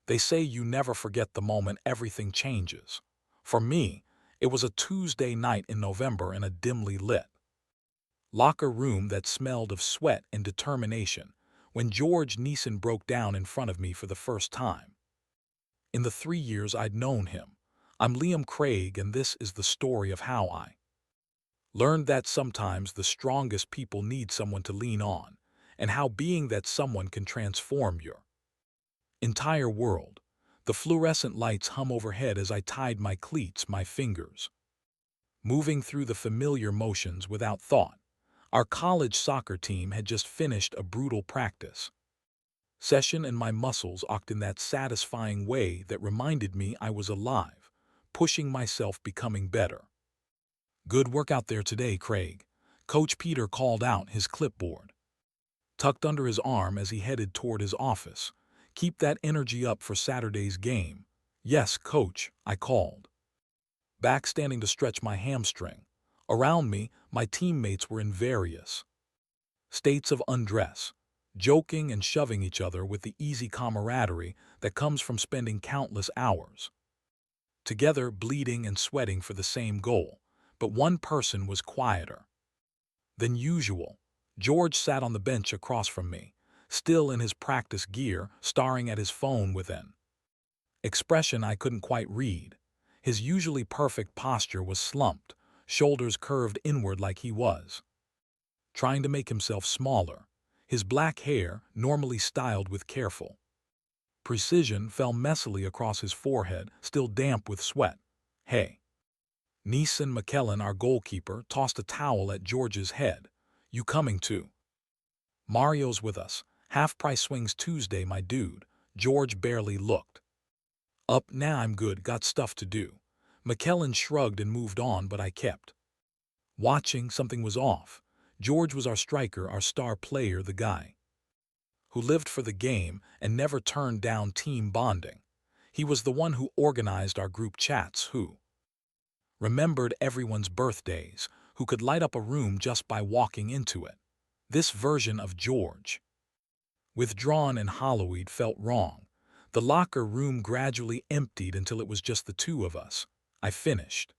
They say you never forget the moment everything changes. For me, it was a Tuesday night in November in a dimly lit locker room that smelled of sweat and determination when George Neeson broke down in front of me for the first time. In the 3 years I'd known him, I'm Liam Craig, and this is the story of how I learned that sometimes the strongest people need someone to lean on, and how being that someone can transform your entire world. The fluorescent lights hum overhead as I tied my cleats, my fingers moving through the familiar motions without thought. Our college soccer team had just finished a brutal practice session, and my muscles ached in that satisfying way that reminded me I was alive, pushing myself, becoming better. "Good work out there today, Craig," Coach Peter called out, his clipboard tucked under his arm as he headed toward his office. "Keep that energy up for Saturday's game." "Yes, Coach," I called, back standing to stretch my hamstring. Around me, my teammates were in various states of undress, joking and shoving each other with the easy camaraderie that comes from spending countless hours together, bleeding and sweating for the same goal. But one person was quieter than usual. George sat on the bench across from me, still in his practice gear, staring at his phone with an expression I couldn't quite read. His usually perfect posture was slumped, shoulders curved inward like he was trying to make himself smaller. His black hair, normally styled with careful precision, fell messily across his forehead, still damp with sweat. "Hey." Neeson McKellen, our goalkeeper, tossed a towel at George's head. "You coming too?" "Mario's with us. Half-price swings Tuesday, my dude." George barely looked up. "Nah, I'm good, got stuff to do." McKellen shrugged and moved on, but I kept watching. Something was off. George was our striker, our star player, the guy who lived for the game and never turned down team bonding. He was the one who organized our group chats, who remembered everyone's birthdays, who could light up a room just by walking into it. This version of George, withdrawn and hollowed, felt wrong. The locker room gradually emptied until it was just the two of us. I finished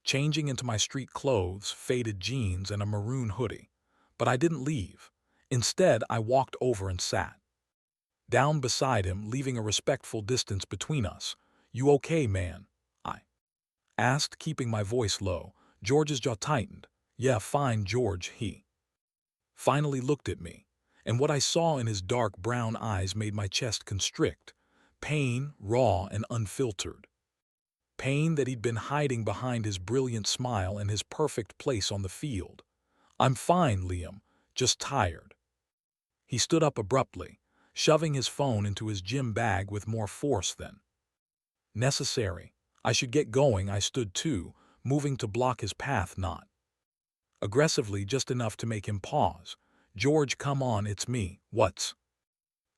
changing into my street clothes, faded jeans, and a maroon hoodie. But I didn't leave. Instead, I walked over and sat down beside him, leaving a respectful distance between us. "You okay, man?" I asked, keeping my voice low. George's jaw tightened. "Yeah, fine, George." He finally looked at me, and what I saw in his dark brown eyes made my chest constrict. Pain, raw and unfiltered. Pain that he'd been hiding behind his brilliant smile and his perfect place on the field. "I'm fine, Liam, just tired." He stood up abruptly, shoving his phone into his gym bag with more force than necessary. "I should get going." I stood too, moving to block his path, not aggressively, just enough to make him pause. "George, come on, it's me. What's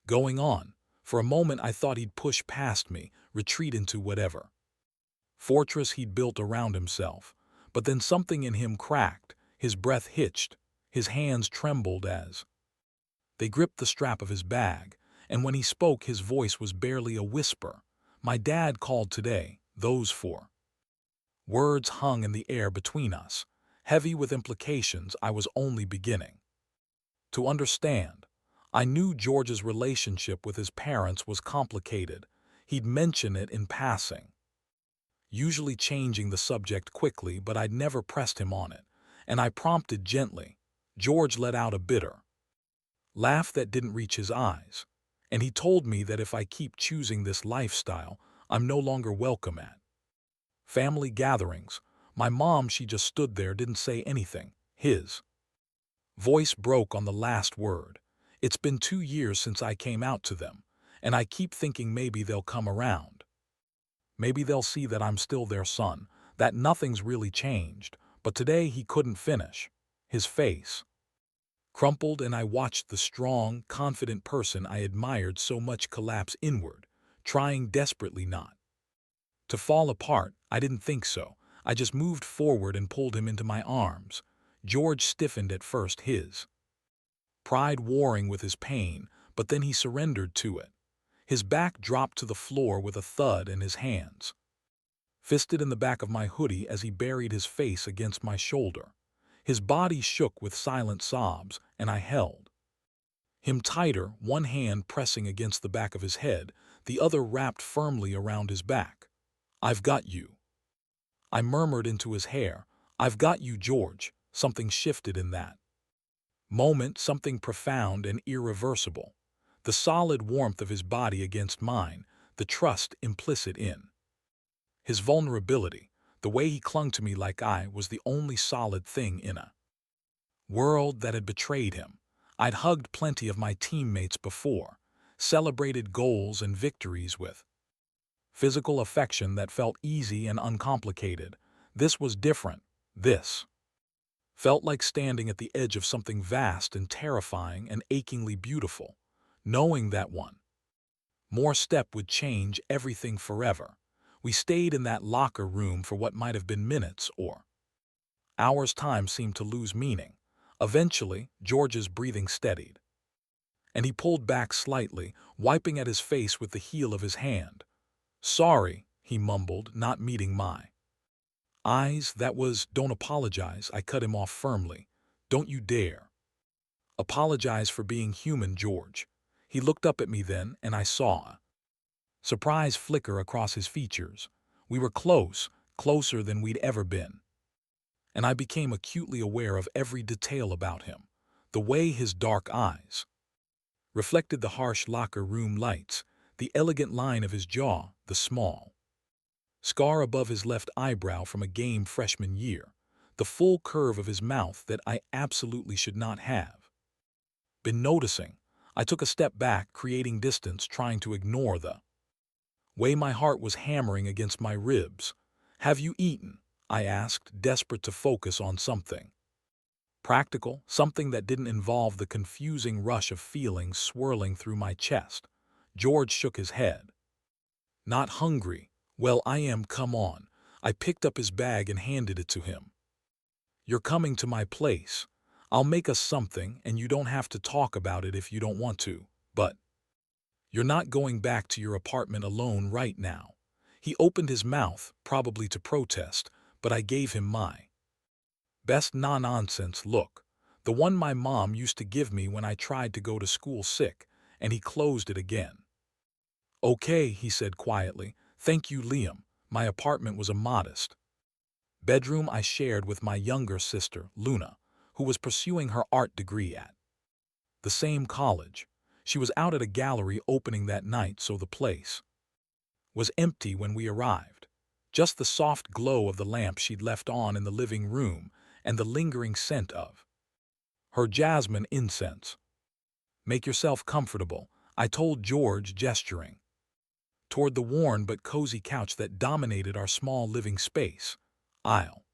going on?" For a moment I thought he'd push past me, retreat into whatever fortress he'd built around himself. But then something in him cracked, his breath hitched, his hands trembled as they gripped the strap of his bag, and when he spoke his voice was barely a whisper. "My dad called today." Those four words hung in the air between us, heavy with implications I was only beginning to understand. I knew George's relationship with his parents was complicated. He'd mention it in passing, usually changing the subject quickly, but I'd never pressed him on it, and I prompted gently. George let out a bitter laugh that didn't reach his eyes, and he told me that if I keep choosing this lifestyle, I'm no longer welcome at family gatherings. My mom, she just stood there, didn't say anything. His voice broke on the last word. "It's been 2 years since I came out to them, and I keep thinking maybe they'll come around. Maybe they'll see that I'm still their son, that nothing's really changed." But today he couldn't finish. His face crumpled, and I watched the strong, confident person I admired so much collapse inward, trying desperately not to fall apart. I didn't think so. I just moved forward and pulled him into my arms. George stiffened at first, his pride warring with his pain, but then he surrendered to it. His back dropped to the floor with a thud and his hands fisted in the back of my hoodie as he buried his face against my shoulder. His body shook with silent sobs, and I held him tighter, one hand pressing against the back of his head, the other wrapped firmly around his back. "I've got you," I murmured into his hair. "I've got you, George." Something shifted in that moment, something profound and irreversible. The solid warmth of his body against mine, the trust implicit in his vulnerability, the way he clung to me like I was the only solid thing in a world that had betrayed him. I'd hugged plenty of my teammates before, celebrated goals and victories with physical affection that felt easy and uncomplicated. This was different. This felt like standing at the edge of something vast and terrifying and achingly beautiful, knowing that one more step would change everything forever. We stayed in that locker room for what might have been minutes or hours. Time seemed to lose meaning. Eventually, George's breathing steadied, and he pulled back slightly, wiping at his face with the heel of his hand. "Sorry," he mumbled, not meeting my eyes. "That was—" "Don't apologize," I cut him off firmly. "Don't you dare apologize for being human, George." He looked up at me then, and I saw a surprise flicker across his features. We were close, closer than we'd ever been, and I became acutely aware of every detail about him. The way his dark eyes reflected the harsh locker room lights, the elegant line of his jaw, the small scar above his left eyebrow from a game freshman year, the full curve of his mouth that I absolutely should not have been noticing. I took a step back, creating distance, trying to ignore the way my heart was hammering against my ribs. "Have you eaten?" I asked, desperate to focus on something practical, something that didn't involve the confusing rush of feelings swirling through my chest. George shook his head. "Not hungry." "Well, I am, come on." I picked up his bag and handed it to him. "You're coming to my place. I'll make us something, and you don't have to talk about it if you don't want to. But you're not going back to your apartment alone right now." He opened his mouth, probably to protest, but I gave him my best no-nonsense look, the one my mom used to give me when I tried to go to school sick, and he closed it again. "Okay," he said quietly. "Thank you, Liam." My apartment was a modest bedroom I shared with my younger sister, Luna, who was pursuing her art degree at the same college. She was out at a gallery opening that night, so the place was empty when we arrived. Just the soft glow of the lamp she'd left on in the living room and the lingering scent of her jasmine incense. "Make yourself comfortable," I told George, gesturing toward the worn but cozy couch that dominated our small living space. "I'll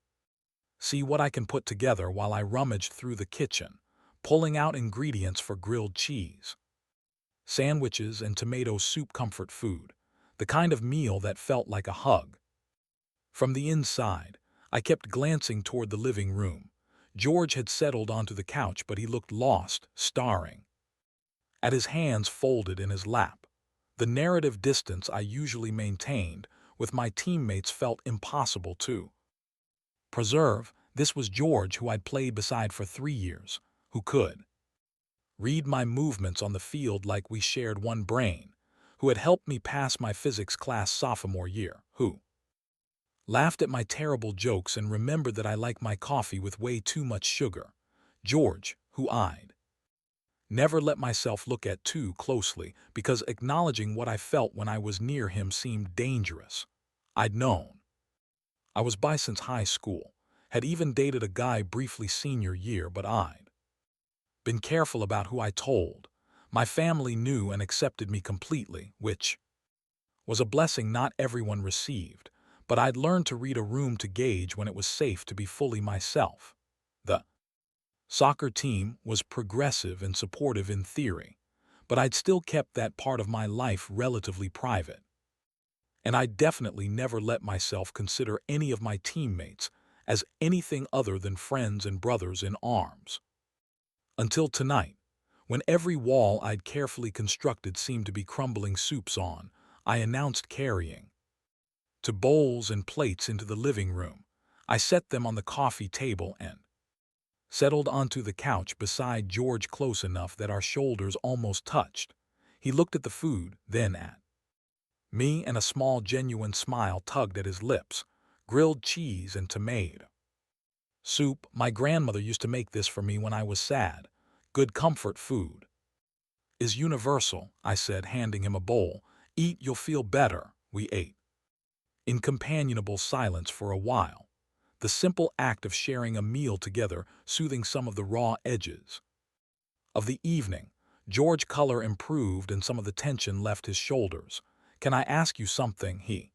see what I can put together," while I rummaged through the kitchen, pulling out ingredients for grilled cheese, sandwiches, and tomato soup, comfort food, the kind of meal that felt like a hug. From the inside, I kept glancing toward the living room. George had settled onto the couch, but he looked lost, staring at his hands folded in his lap. The narrative distance I usually maintained with my teammates felt impossible to preserve. This was George, who I'd played beside for 3 years, who could read my movements on the field like we shared one brain, who had helped me pass my physics class sophomore year, who laughed at my terrible jokes and remembered that I like my coffee with way too much sugar. George, who I'd never let myself look at too closely because acknowledging what I felt when I was near him seemed dangerous. I'd known I was bi since high school, had even dated a guy briefly senior year, but I'd been careful about who I told. My family knew and accepted me completely, which was a blessing not everyone received, but I'd learned to read a room to gauge when it was safe to be fully myself. The soccer team was progressive and supportive in theory, but I'd still kept that part of my life relatively private. And I definitely never let myself consider any of my teammates as anything other than friends and brothers in arms. Until tonight, When every wall I'd carefully constructed seemed to be crumbling soups on, I announced carrying to bowls and plates into the living room. I set them on the coffee table and settled onto the couch beside George close enough that our shoulders almost touched. He looked at the food, then at me, and a small genuine smile tugged at his lips. Grilled cheese and tomato soup. My grandmother used to make this for me when I was sad. Good comfort food is universal, I said, handing him a bowl. Eat, you'll feel better. We ate in companionable silence for a while. The simple act of sharing a meal together soothing some of the raw edges of the evening. George's color improved and some of the tension left his shoulders. Can I ask you something? He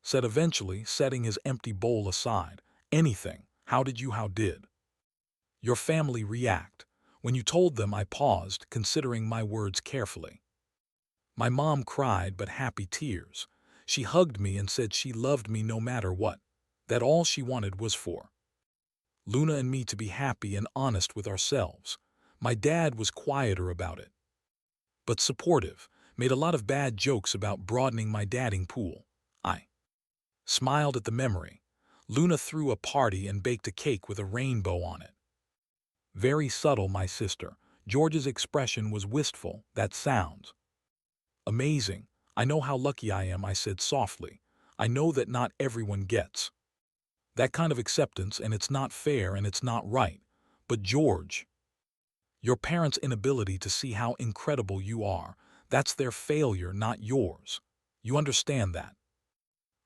said eventually, setting his empty bowl aside. Anything. How did your family react? When you told them? I paused, considering my words carefully. My mom cried, but happy tears. She hugged me and said she loved me no matter what, that all she wanted was for Luna and me to be happy and honest with ourselves. My dad was quieter about it, but supportive, made a lot of bad jokes about broadening my dating pool. I smiled at the memory. Luna threw a party and baked a cake with a rainbow on it. Very subtle, my sister. George's expression was wistful. That sounds amazing. I know how lucky I am, I said softly. I know that not everyone gets that kind of acceptance, and it's not fair and it's not right. But George, your parents' inability to see how incredible you are, that's their failure, not yours. You understand that,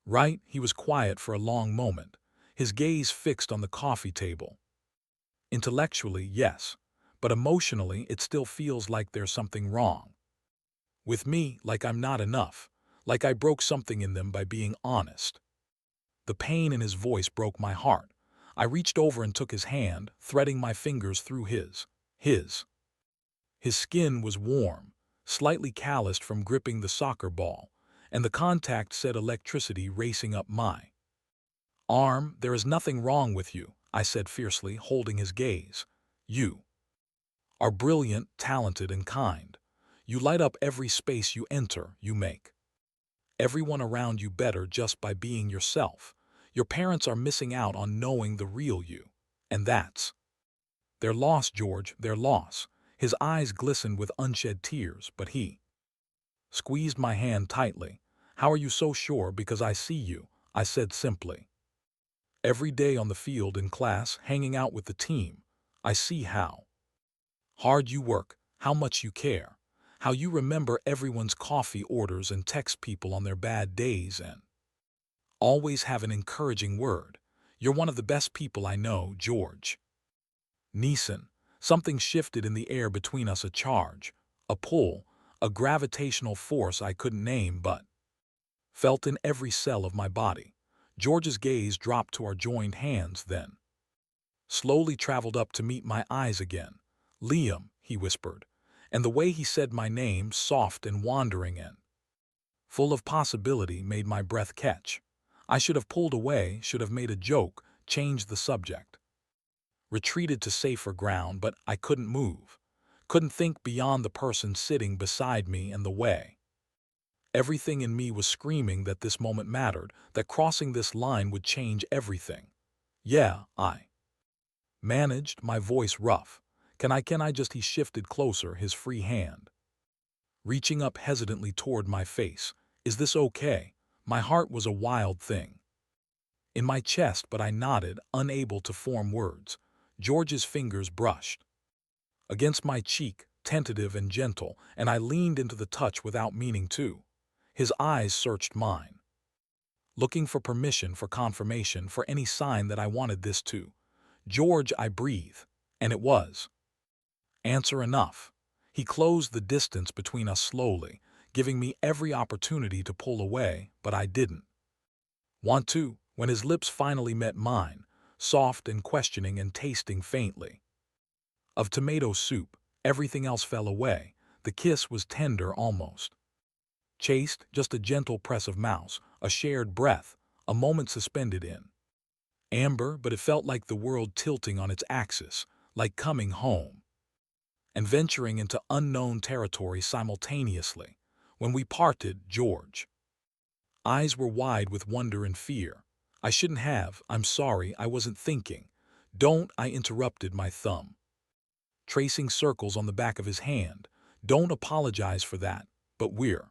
right? He was quiet for a long moment, his gaze fixed on the coffee table. Intellectually, yes, but emotionally it still feels like there's something wrong with me, like I'm not enough, like I broke something in them by being honest. The pain in his voice broke my heart. I reached over and took his hand, threading my fingers through his. His skin was warm, slightly calloused from gripping the soccer ball, and the contact set electricity racing up my arm. There is nothing wrong with you, I said fiercely, holding his gaze. You are brilliant, talented, and kind. You light up every space you enter. You make everyone around you better just by being yourself. Your parents are missing out on knowing the real you. And that's their loss, George, their loss. His eyes glistened with unshed tears, but he squeezed my hand tightly. How are you so sure? Because I see you, I said simply. Every day on the field, in class, hanging out with the team, I see how hard you work, how much you care, how you remember everyone's coffee orders and text people on their bad days and always have an encouraging word. You're one of the best people I know, George. Neeson. Something shifted in the air between us, a charge, a pull, a gravitational force I couldn't name but felt in every cell of my body. George's gaze dropped to our joined hands, then slowly traveled up to meet my eyes again. Liam, he whispered, and the way he said my name, soft and wandering and full of possibility, made my breath catch. I should have pulled away, should have made a joke, changed the subject, retreated to safer ground, but I couldn't move, couldn't think beyond the person sitting beside me and the way. Everything in me was screaming that this moment mattered, that crossing this line would change everything. Yeah, I managed, my voice rough. Can I just? He shifted closer, his free hand reaching up hesitantly toward my face. Is this okay? My heart was a wild thing in my chest, but I nodded, unable to form words. George's fingers brushed against my cheek, tentative and gentle, and I leaned into the touch without meaning to. His eyes searched mine, looking for permission, for confirmation, for any sign that I wanted this too. George, I breathed, and it was answer enough. He closed the distance between us slowly, giving me every opportunity to pull away, but I didn't want to. When his lips finally met mine, soft and questioning and tasting faintly of tomato soup, everything else fell away. The kiss was tender, almost chaste, just a gentle press of mouth, a shared breath, a moment suspended in amber, but it felt like the world tilting on its axis, like coming home. and venturing into unknown territory simultaneously. When we parted, George eyes were wide with wonder and fear. I shouldn't have. I'm sorry, I wasn't thinking. Don't, I interrupted, my thumb tracing circles on the back of his hand. Don't apologize for that, but we're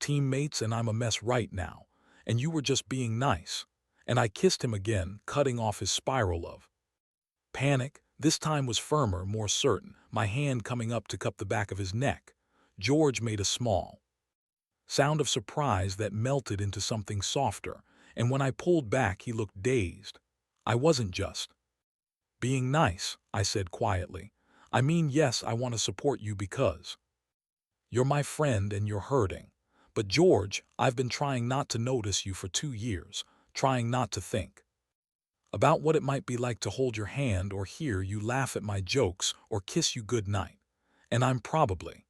teammates and I'm a mess right now, and you were just being nice. And I kissed him again, cutting off his spiral of panic. This time was firmer, more certain, my hand coming up to cup the back of his neck. George made a small sound of surprise that melted into something softer, and when I pulled back he looked dazed. I wasn't just being nice, I said quietly. I mean, yes, I want to support you because you're my friend and you're hurting. But George, I've been trying not to notice you for 2 years, trying not to think about what it might be like to hold your hand or hear you laugh at my jokes or kiss you good night. And I'm probably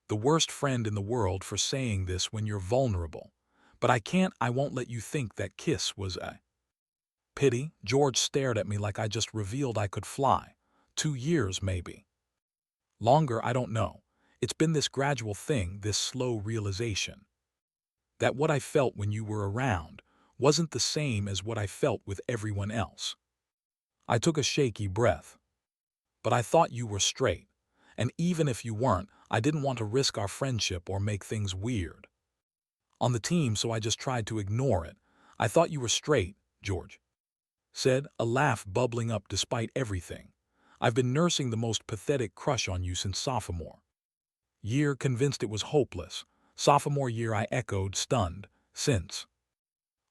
the worst friend in the world for saying this when you're vulnerable. But I won't let you think that kiss was a pity. George stared at me like I just revealed I could fly. 2 years, maybe. Longer, I don't know. It's been this gradual thing, this slow realization that what I felt when you were around wasn't the same as what I felt with everyone else. I took a shaky breath. But I thought you were straight. And even if you weren't, I didn't want to risk our friendship or make things weird on the team, so I just tried to ignore it. I thought you were straight, George said, a laugh bubbling up despite everything. I've been nursing the most pathetic crush on you since sophomore year, convinced it was hopeless. Sophomore year, I echoed, stunned. Since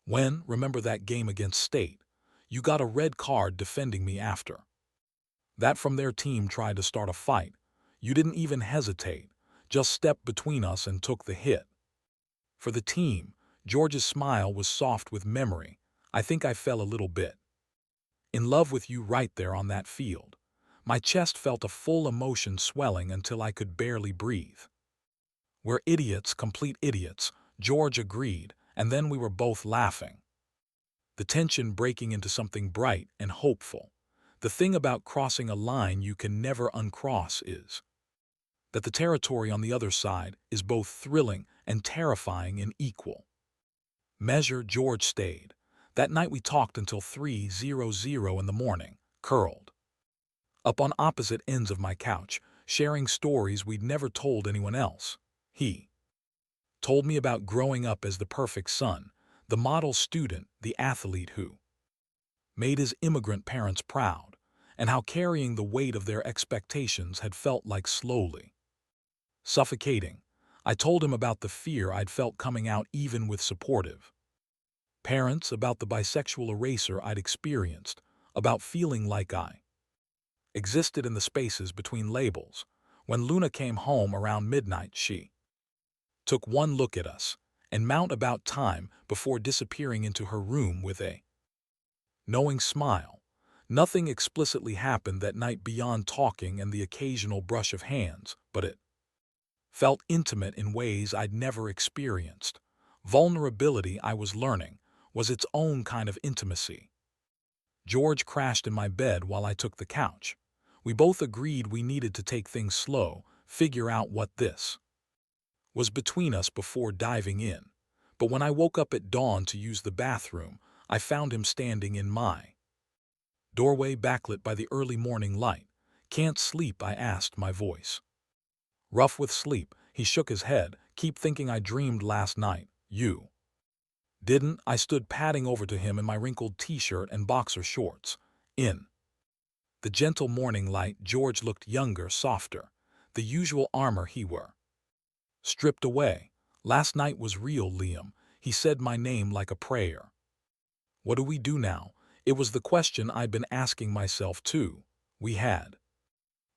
when? Remember that game against State? You got a red card defending me after that from their team tried to start a fight. You didn't even hesitate, just stepped between us and took the hit. For the team, George's smile was soft with memory. I think I fell a little bit in love with you right there on that field. My chest felt a full emotion swelling until I could barely breathe. We're idiots, complete idiots, George agreed, and then we were both laughing, the tension breaking into something bright and hopeful. The thing about crossing a line you can never uncross is that the territory on the other side is both thrilling and terrifying in equal measure. George stayed. That night we talked until 3:00 in the morning, curled up on opposite ends of my couch, sharing stories we'd never told anyone else. He told me about growing up as the perfect son, the model student, the athlete who made his immigrant parents proud, and how carrying the weight of their expectations had felt like slowly suffocating. I told him about the fear I'd felt coming out even with supportive parents, about the bisexual eraser I'd experienced, about feeling like I existed in the spaces between labels. When Luna came home around midnight, she took one look at us, and mount about time before disappearing into her room with a knowing smile. Nothing explicitly happened that night beyond talking and the occasional brush of hands, but it felt intimate in ways I'd never experienced. Vulnerability, I was learning, was its own kind of intimacy. George crashed in my bed while I took the couch. We both agreed we needed to take things slow, figure out what this was between us before diving in. But when I woke up at dawn to use the bathroom, I found him standing in my doorway, backlit by the early morning light. Can't sleep? I asked, my voice rough with sleep. He shook his head. Keep thinking I dreamed last night. You didn't? I stood padding over to him in my wrinkled t-shirt and boxer shorts. In the gentle morning light, George looked younger, softer. The usual armor he wore stripped away. Last night was real, Liam. He said my name like a prayer. What do we do now? It was the question I'd been asking myself too. We had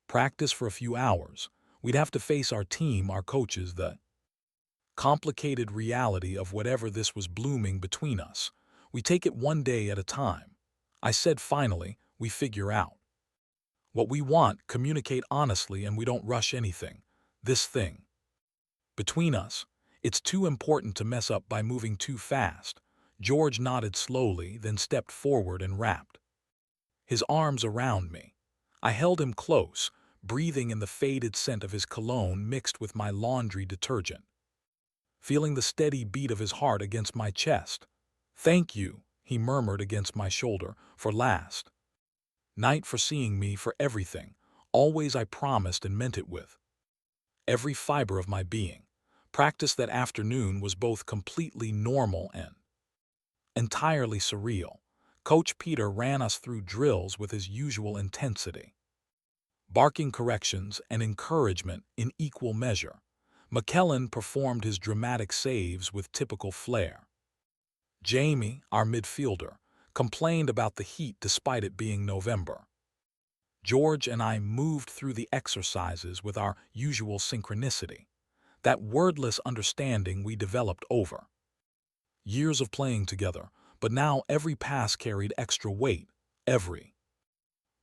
practice for a few hours. We'd have to face our team, our coaches, the complicated reality of whatever this was blooming between us. We take it one day at a time. I said finally, we figure out what we want, communicate honestly, and we don't rush anything. This thing between us, it's too important to mess up by moving too fast. George nodded slowly, then stepped forward and wrapped his arms around me. I held him close, breathing in the faded scent of his cologne mixed with my laundry detergent, feeling the steady beat of his heart against my chest. "Thank you," he murmured against my shoulder, "for last night, for seeing me, for everything. Always, I promised and meant it with every fiber of my being." Practice that afternoon was both completely normal and entirely surreal. Coach Peter ran us through drills with his usual intensity, barking corrections and encouragement in equal measure. McKellen performed his dramatic saves with typical flair. Jamie, our midfielder, complained about the heat despite it being November. George and I moved through the exercises with our usual synchronicity, that wordless understanding we developed over years of playing together, but now every pass carried extra weight, every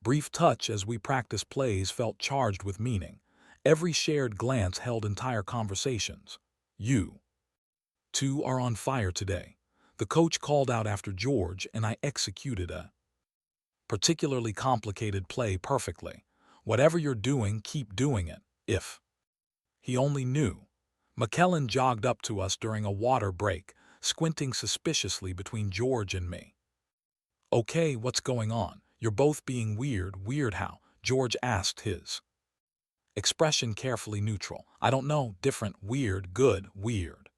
brief touch as we practiced plays felt charged with meaning, every shared glance held entire conversations. "You two are on fire today," the coach called out after George and I executed a particularly complicated play perfectly. "Whatever you're doing, keep doing it." If he only knew. McKellen jogged up to us during a water break, squinting suspiciously between George and me. "Okay, what's going on? You're both being weird." "Weird how?" George asked, his expression carefully neutral. "I don't know, different, weird, good, weird."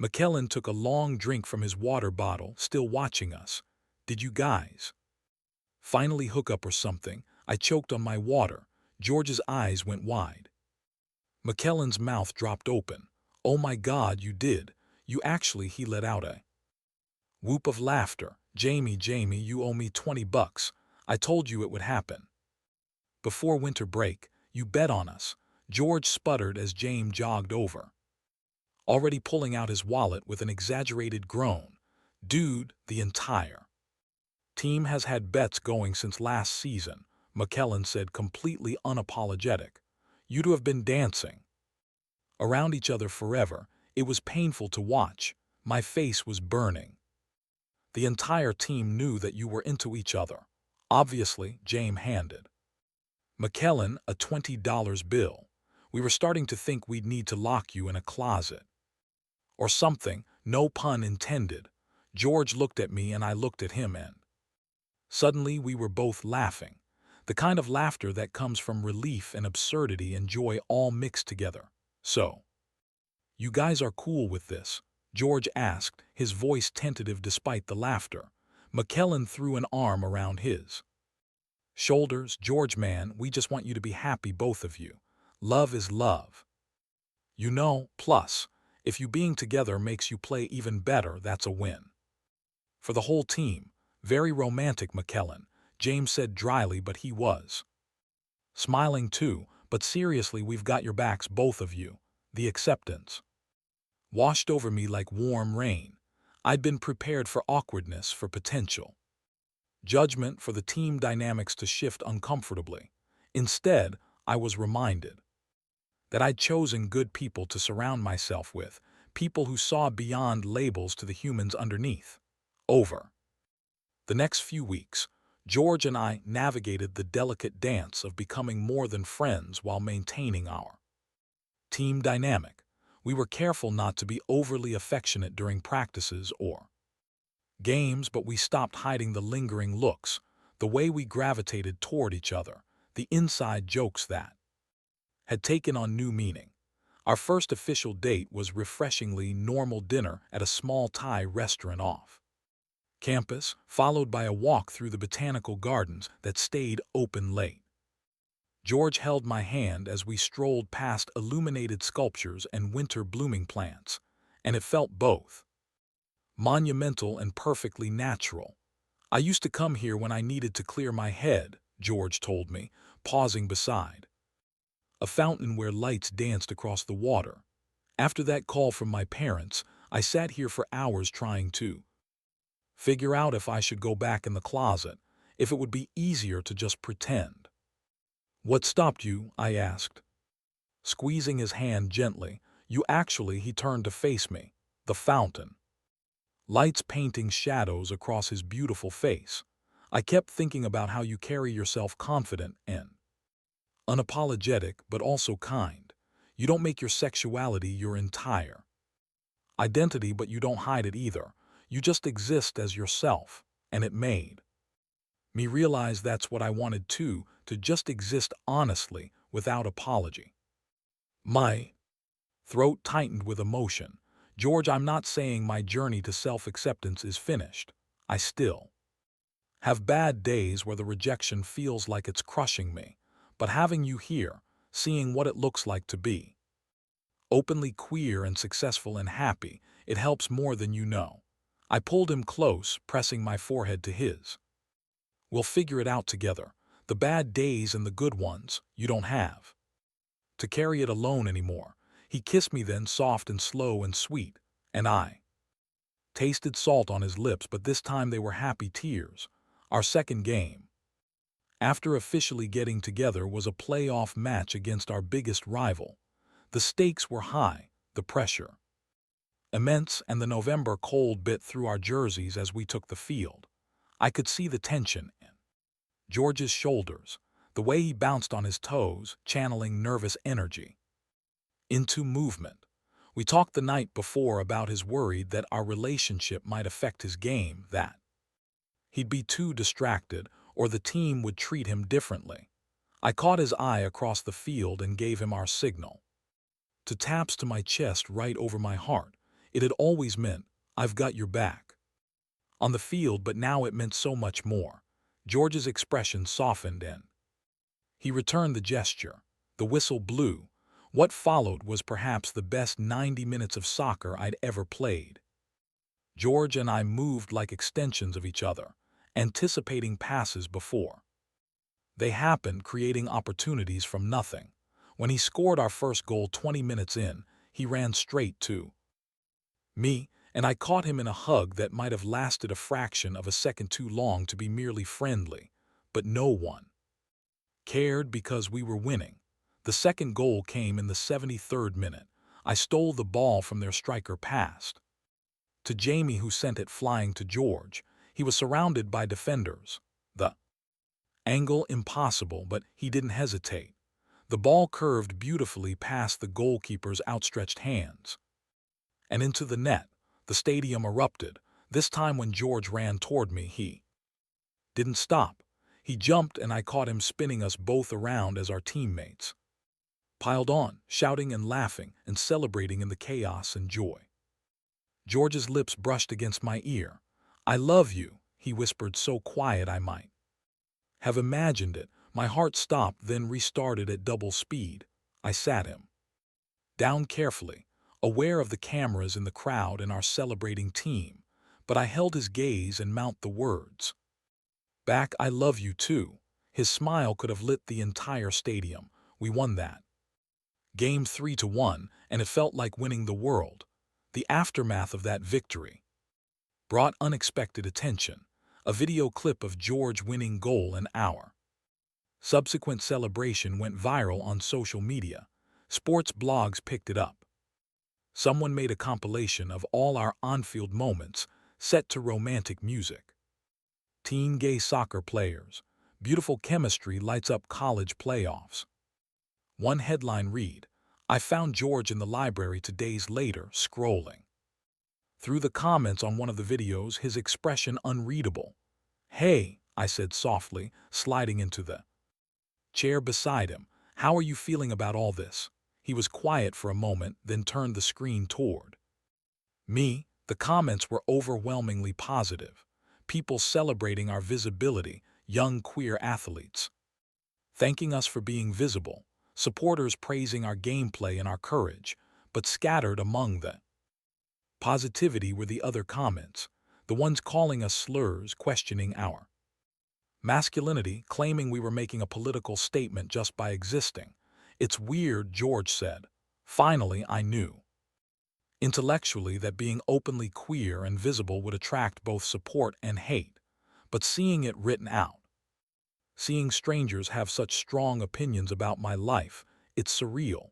McKellen took a long drink from his water bottle, still watching us. "Did you guys finally hook up or something?" I choked on my water. George's eyes went wide. McKellen's mouth dropped open. "Oh my God, you did. You actually," he let out a whoop of laughter. Jamie, you owe me $20. I told you it would happen before winter break. You bet on us." George sputtered as James jogged over, already pulling out his wallet with an exaggerated groan. "Dude, the entire team has had bets going since last season," McKellen said, completely unapologetic. "You'd have been dancing around each other forever." It was painful to watch. My face was burning. "The entire team knew that you were into each other." "Obviously," James handed McKellen a $20 bill. "We were starting to think we'd need to lock you in a closet or something, no pun intended." George looked at me and I looked at him, and suddenly we were both laughing. The kind of laughter that comes from relief and absurdity and joy all mixed together. "So, you guys are cool with this?" George asked, his voice tentative despite the laughter. McKellen threw an arm around his shoulders. "George, man, we just want you to be happy, both of you. Love is love. You know, plus, if you being together makes you play even better, that's a win for the whole team." "Very romantic, McKellen," James said dryly, but he was smiling too. "But seriously, we've got your backs, both of you." The acceptance washed over me like warm rain. I'd been prepared for awkwardness, for potential judgment, for the team dynamics to shift uncomfortably. Instead, I was reminded that I'd chosen good people to surround myself with, people who saw beyond labels to the humans underneath. Over the next few weeks, George and I navigated the delicate dance of becoming more than friends while maintaining our team dynamic. We were careful not to be overly affectionate during practices or games, but we stopped hiding the lingering looks, the way we gravitated toward each other, the inside jokes that had taken on new meaning. Our first official date was refreshingly normal dinner at a small Thai restaurant off campus, followed by a walk through the botanical gardens that stayed open late. George held my hand as we strolled past illuminated sculptures and winter blooming plants, and it felt both monumental and perfectly natural. "I used to come here when I needed to clear my head," George told me, pausing beside a fountain where lights danced across the water. "After that call from my parents, I sat here for hours trying to figure out if I should go back in the closet, if it would be easier to just pretend." "What stopped you?" I asked, squeezing his hand gently. "You actually," he turned to face me. "The fountain." Lights painting shadows across his beautiful face. "I kept thinking about how you carry yourself, confident and unapologetic but also kind. You don't make your sexuality your entire identity, but you don't hide it either. You just exist as yourself, and it made me realize that's what I wanted too, to just exist honestly, without apology. My throat tightened with emotion. George, I'm not saying my journey to self-acceptance is finished. I still have bad days where the rejection feels like it's crushing me. But having you here, seeing what it looks like to be openly queer and successful and happy, it helps more than you know. I pulled him close, pressing my forehead to his. We'll figure it out together. The bad days and the good ones, you don't have to carry it alone anymore. He kissed me then, soft and slow and sweet, and I tasted salt on his lips, but this time they were happy tears. Our second game, after officially getting together, was a playoff match against our biggest rival. The stakes were high, the pressure immense, and the November cold bit through our jerseys as we took the field. I could see the tension in George's shoulders, the way he bounced on his toes, channeling nervous energy into movement. We talked the night before about his worry that our relationship might affect his game, that he'd be too distracted or the team would treat him differently. I caught his eye across the field and gave him our signal. To taps to my chest right over my heart. It had always meant, I've got your back on the field, but now it meant so much more. George's expression softened and he returned the gesture. The whistle blew. What followed was perhaps the best 90 minutes of soccer I'd ever played. George and I moved like extensions of each other, anticipating passes before they happened, creating opportunities from nothing. When he scored our first goal 20 minutes in, he ran straight to me, and I caught him in a hug that might have lasted a fraction of a second too long to be merely friendly. But no one cared because we were winning. The second goal came in the 73rd minute. I stole the ball from their striker, passed to Jamie, who sent it flying to George. He was surrounded by defenders. The angle impossible, but he didn't hesitate. The ball curved beautifully past the goalkeeper's outstretched hands and into the net. The stadium erupted. This time when George ran toward me, he didn't stop. He jumped, and I caught him spinning us both around as our teammates piled on, shouting and laughing and celebrating in the chaos and joy. George's lips brushed against my ear. I love you, he whispered, so quiet I might have imagined it. My heart stopped, then restarted at double speed. I sat him down carefully, aware of the cameras in the crowd and our celebrating team, but I held his gaze and mouthed the words back, I love you too. His smile could have lit the entire stadium. We won that game 3-1, and it felt like winning the world. The aftermath of that victory brought unexpected attention. A video clip of George winning goal and our subsequent celebration went viral on social media. Sports blogs picked it up. Someone made a compilation of all our on-field moments set to romantic music. Teen gay soccer players. Beautiful chemistry lights up college playoffs. One headline read, I found George in the library 2 days later, scrolling through the comments on one of the videos, his expression unreadable. Hey, I said softly, sliding into the chair beside him. How are you feeling about all this? He was quiet for a moment, then turned the screen toward me. The comments were overwhelmingly positive. People celebrating our visibility, young queer athletes thanking us for being visible, supporters praising our gameplay and our courage, but scattered among the positivity were the other comments, the ones calling us slurs, questioning our masculinity, claiming we were making a political statement just by existing. It's weird, George said. Finally, I knew intellectually that being openly queer and visible would attract both support and hate, but seeing it written out, seeing strangers have such strong opinions about my life, it's surreal.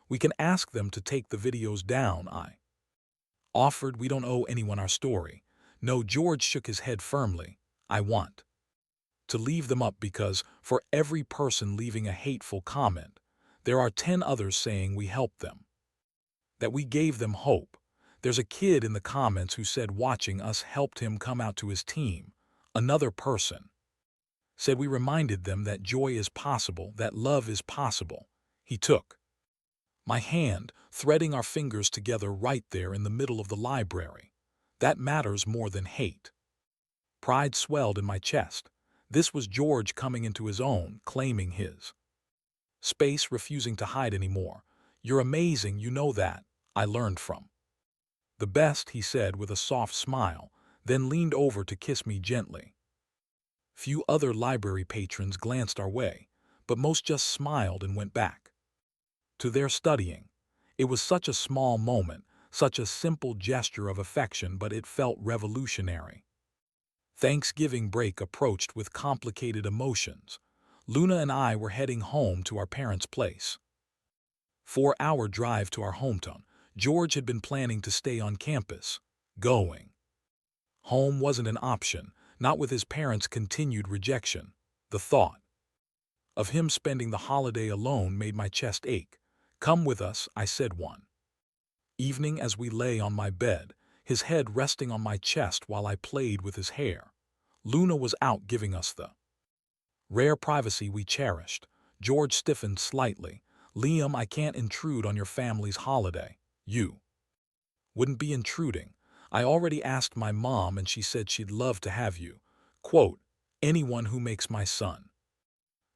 We can ask them to take the videos down, I offered. We don't owe anyone our story. No, George shook his head firmly. I want to leave them up because for every person leaving a hateful comment, there are 10 others saying we helped them, that we gave them hope. There's a kid in the comments who said watching us helped him come out to his team. Another person said we reminded them that joy is possible, that love is possible. He took my hand, threading our fingers together right there in the middle of the library. That matters more than hate. Pride swelled in my chest. This was George coming into his own, claiming his space, refusing to hide anymore. You're amazing, you know that, I learned from. The best, he said with a soft smile, then leaned over to kiss me gently. Few other library patrons glanced our way, but most just smiled and went back to their studying. It was such a small moment, such a simple gesture of affection, but it felt revolutionary. Thanksgiving break approached with complicated emotions. Luna and I were heading home to our parents' place. 4-hour drive to our hometown. George had been planning to stay on campus. Going home wasn't an option, not with his parents' continued rejection. The thought of him spending the holiday alone made my chest ache. Come with us, I said one evening as we lay on my bed, his head resting on my chest while I played with his hair. Luna was out giving us the rare privacy we cherished. George stiffened slightly. Liam, I can't intrude on your family's holiday. You wouldn't be intruding. I already asked my mom and she said she'd love to have you. Quote, anyone who makes my son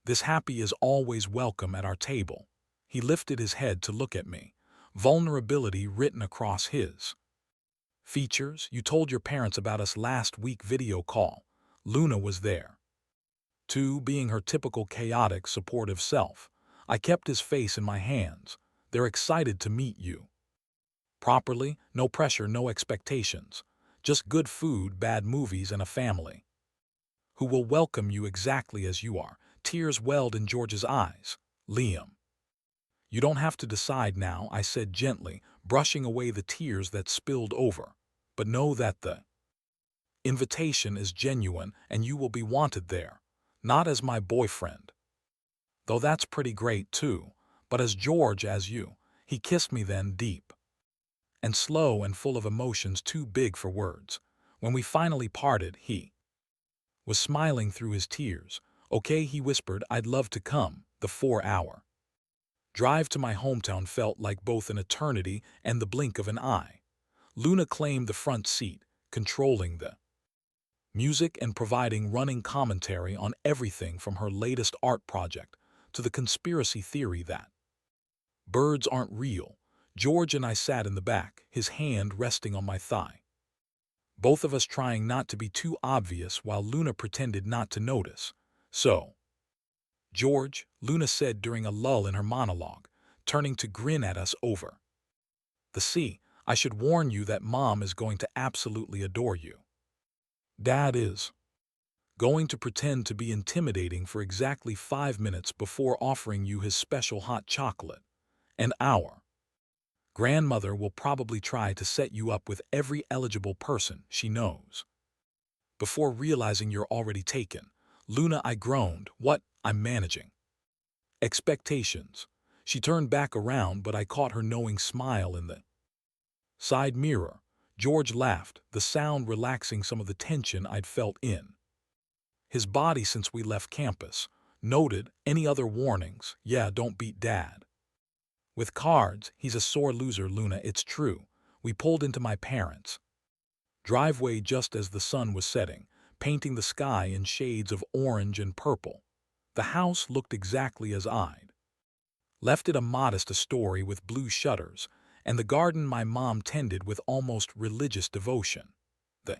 this happy is always welcome at our table. He lifted his head to look at me, vulnerability written across his features. You told your parents about us last week video call. Luna was there, too, being her typical chaotic, supportive self. I kept his face in my hands. They're excited to meet you. Properly, no pressure, no expectations. Just good food, bad movies, and a family who will welcome you exactly as you are. Tears welled in George's eyes. Liam, you don't have to decide now, I said gently, brushing away the tears that spilled over. But know that the invitation is genuine and you will be wanted there. Not as my boyfriend, though that's pretty great too, but as George, as you. He kissed me then, deep and slow and full of emotions too big for words. When we finally parted, he was smiling through his tears. Okay, he whispered, I'd love to come. The 4-hour drive to my hometown felt like both an eternity and the blink of an eye. Luna claimed the front seat, controlling the music and providing running commentary on everything from her latest art project to the conspiracy theory that birds aren't real. George and I sat in the back, his hand resting on my thigh, both of us trying not to be too obvious while Luna pretended not to notice. So, George, Luna said during a lull in her monologue, turning to grin at us over the sea, I should warn you that Mom is going to absolutely adore you. Dad is going to pretend to be intimidating for exactly 5 minutes before offering you his special hot chocolate. And our grandmother will probably try to set you up with every eligible person she knows before realizing you're already taken. Luna, I groaned. What? I'm managing expectations. She turned back around, but I caught her knowing smile in the side mirror. George laughed, the sound relaxing some of the tension I'd felt in his body since we left campus. Noted, any other warnings? Yeah, don't beat Dad with cards. He's a sore loser, Luna, it's true. We pulled into my parents' driveway just as the sun was setting, painting the sky in shades of orange and purple. The house looked exactly as I'd left it, a modest story with blue shutters, and the garden my mom tended with almost religious devotion. The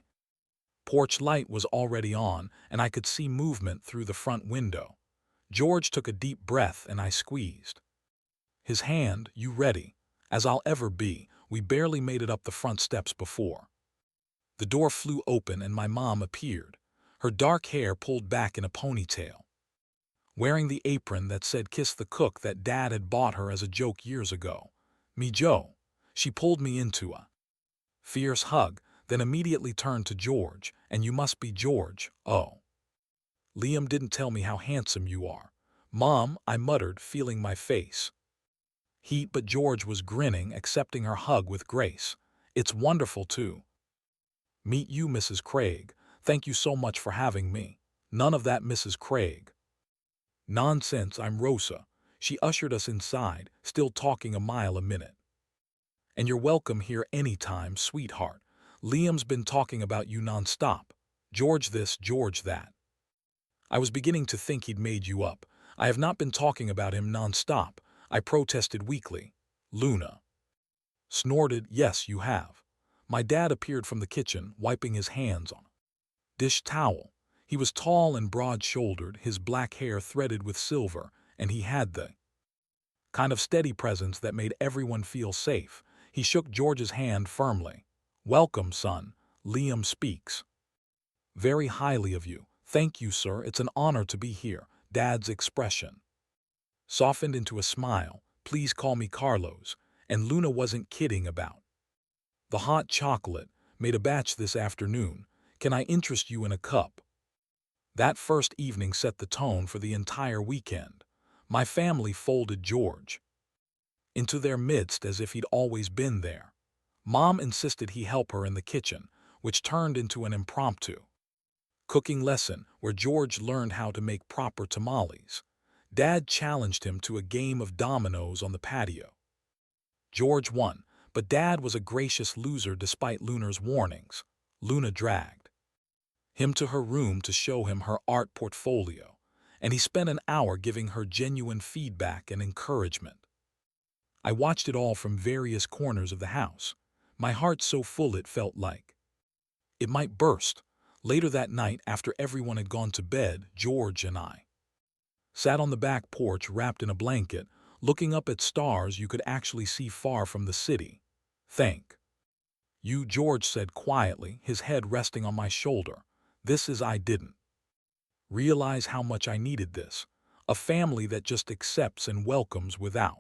porch light was already on, and I could see movement through the front window. George took a deep breath and I squeezed his hand. You ready? As I'll ever be. We barely made it up the front steps before the door flew open and my mom appeared, her dark hair pulled back in a ponytail, wearing the apron that said kiss the cook that Dad had bought her as a joke years ago. Me Joe. She pulled me into a fierce hug, then immediately turned to George. And you must be George. Oh, Liam didn't tell me how handsome you are. Mom, I muttered, feeling my face heat, but George was grinning, accepting her hug with grace. It's wonderful to meet you, Mrs. Craig. Thank you so much for having me. None of that, Mrs. Craig. Nonsense, I'm Rosa. She ushered us inside, still talking a mile a minute. And you're welcome here anytime, sweetheart. Liam's been talking about you nonstop. George this, George that. I was beginning to think he'd made you up. I have not been talking about him nonstop. I protested weakly. Luna snorted, yes, you have. My dad appeared from the kitchen, wiping his hands on a dish towel. He was tall and broad-shouldered, his black hair threaded with silver, and he had the kind of steady presence that made everyone feel safe. He shook George's hand firmly. Welcome, son. Liam speaks very highly of you. Thank you, sir. It's an honor to be here. Dad's expression softened into a smile. Please call me Carlos. And Luna wasn't kidding about the hot chocolate. Made a batch this afternoon. Can I interest you in a cup? That first evening set the tone for the entire weekend. My family folded George into their midst as if he'd always been there. Mom insisted he help her in the kitchen, which turned into an impromptu cooking lesson where George learned how to make proper tamales. Dad challenged him to a game of dominoes on the patio. George won, but Dad was a gracious loser despite Luna's warnings. Luna dragged him to her room to show him her art portfolio, and he spent an hour giving her genuine feedback and encouragement. I watched it all from various corners of the house, my heart so full it felt like it might burst. Later that night, after everyone had gone to bed, George and I sat on the back porch wrapped in a blanket, looking up at stars you could actually see far from the city. Thank you, George said quietly, his head resting on my shoulder. This is I didn't realize how much I needed this. A family that just accepts and welcomes without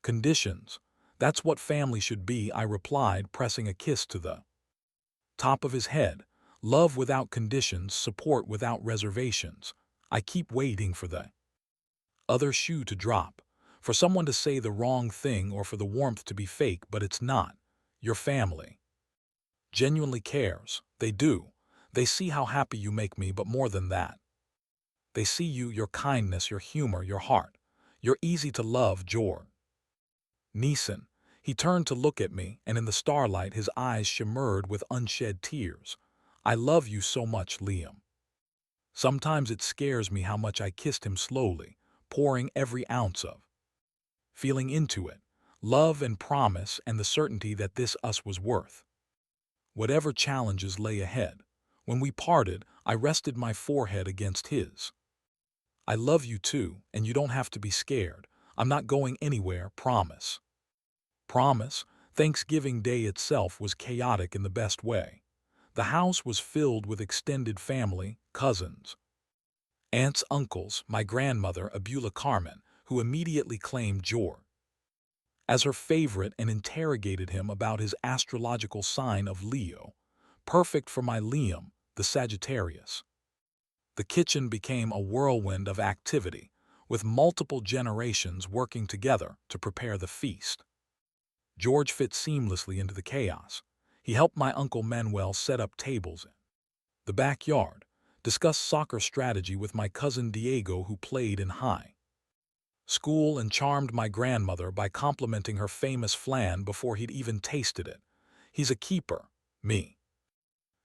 conditions. That's what family should be, I replied, pressing a kiss to the top of his head. Love without conditions, support without reservations. I keep waiting for the other shoe to drop, for someone to say the wrong thing or for the warmth to be fake, but it's not. Your family genuinely cares. They do. They see how happy you make me, but more than that, they see you, your kindness, your humor, your heart. You're easy to love, George. Neeson. He turned to look at me, and in the starlight his eyes shimmered with unshed tears. I love you so much, Liam. Sometimes it scares me how much I kissed him slowly, pouring every ounce of feeling into it, love and promise and the certainty that this us was worth whatever challenges lay ahead. When we parted, I rested my forehead against his. I love you too, and you don't have to be scared. I'm not going anywhere, promise. Promise. Thanksgiving Day itself was chaotic in the best way. The house was filled with extended family, cousins, aunts, uncles, my grandmother, Abula Carmen, who immediately claimed George as her favorite and interrogated him about his astrological sign of Leo, perfect for my Liam, the Sagittarius. The kitchen became a whirlwind of activity, with multiple generations working together to prepare the feast. George fit seamlessly into the chaos. He helped my Uncle Manuel set up tables in the backyard, discussed soccer strategy with my cousin Diego, who played in high school, and charmed my grandmother by complimenting her famous flan before he'd even tasted it. He's a keeper, me.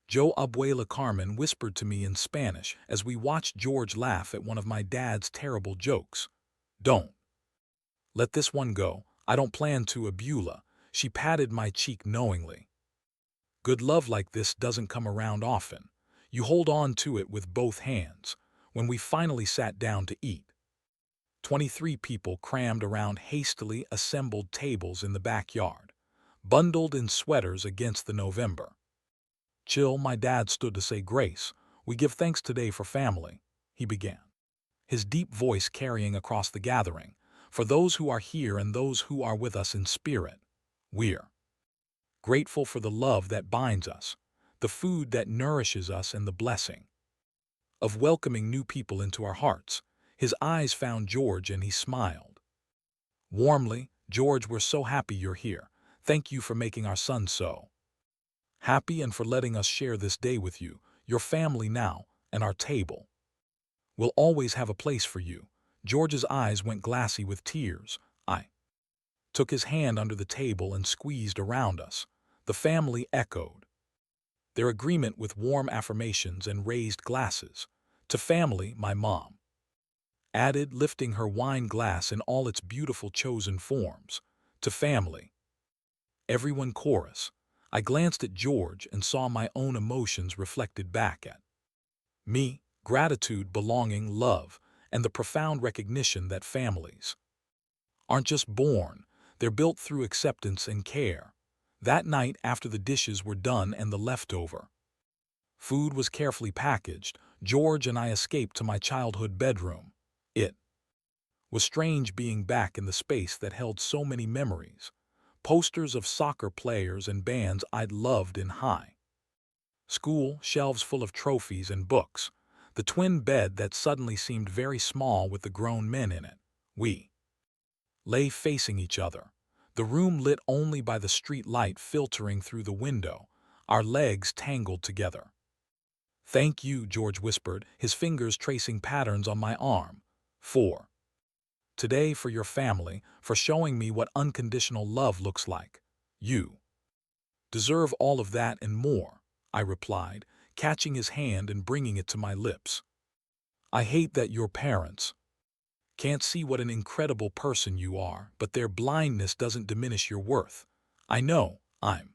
Joe Abuela Carmen whispered to me in Spanish as we watched George laugh at one of my dad's terrible jokes. Don't let this one go. I don't plan to, Abula. She patted my cheek knowingly. Good love like this doesn't come around often. You hold on to it with both hands. When we finally sat down to eat, 23 people crammed around hastily assembled tables in the backyard, bundled in sweaters against the November chill. My dad stood to say grace. We give thanks today for family, he began, his deep voice carrying across the gathering, for those who are here and those who are with us in spirit. We're grateful for the love that binds us, the food that nourishes us, and the blessing of welcoming new people into our hearts. His eyes found George and he smiled. Warmly, George, we're so happy you're here. Thank you for making our son so happy and for letting us share this day with you, your family now, and our table. We'll always have a place for you. George's eyes went glassy with tears. I took his hand under the table and squeezed around us. The family echoed their agreement with warm affirmations and raised glasses. To family, my mom added, lifting her wine glass in all its beautiful chosen forms. To family, everyone chorus. I glanced at George and saw my own emotions reflected back at me, gratitude, belonging, love, and the profound recognition that families aren't just born, they're built through acceptance and care. That night, after the dishes were done and the leftover food was carefully packaged, George and I escaped to my childhood bedroom. It was strange being back in the space that held so many memories. Posters of soccer players and bands I'd loved in high school, shelves full of trophies and books, the twin bed that suddenly seemed very small with the grown men in it. We lay facing each other, the room lit only by the street light filtering through the window, our legs tangled together. Thank you, George whispered, his fingers tracing patterns on my arm. For today, for your family, for showing me what unconditional love looks like. You deserve all of that and more, I replied, catching his hand and bringing it to my lips. I hate that your parents can't see what an incredible person you are, but their blindness doesn't diminish your worth. I know, I'm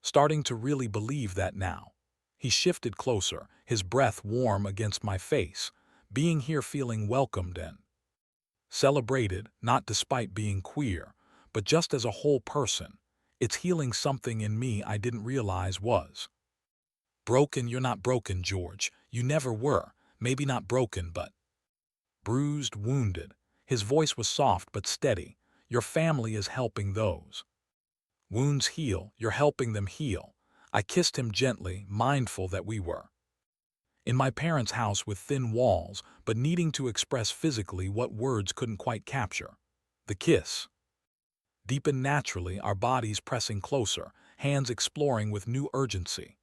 starting to really believe that now. He shifted closer, his breath warm against my face, being here feeling welcomed and celebrated, not despite being queer, but just as a whole person. It's healing something in me I didn't realize was broken. You're not broken, George. You never were. Maybe not broken, but bruised, wounded. His voice was soft but steady. Your family is helping those wounds heal. You're helping them heal. I kissed him gently, mindful that we were in my parents' house with thin walls, but needing to express physically what words couldn't quite capture. The kiss deepened naturally, our bodies pressing closer, hands exploring with new urgency.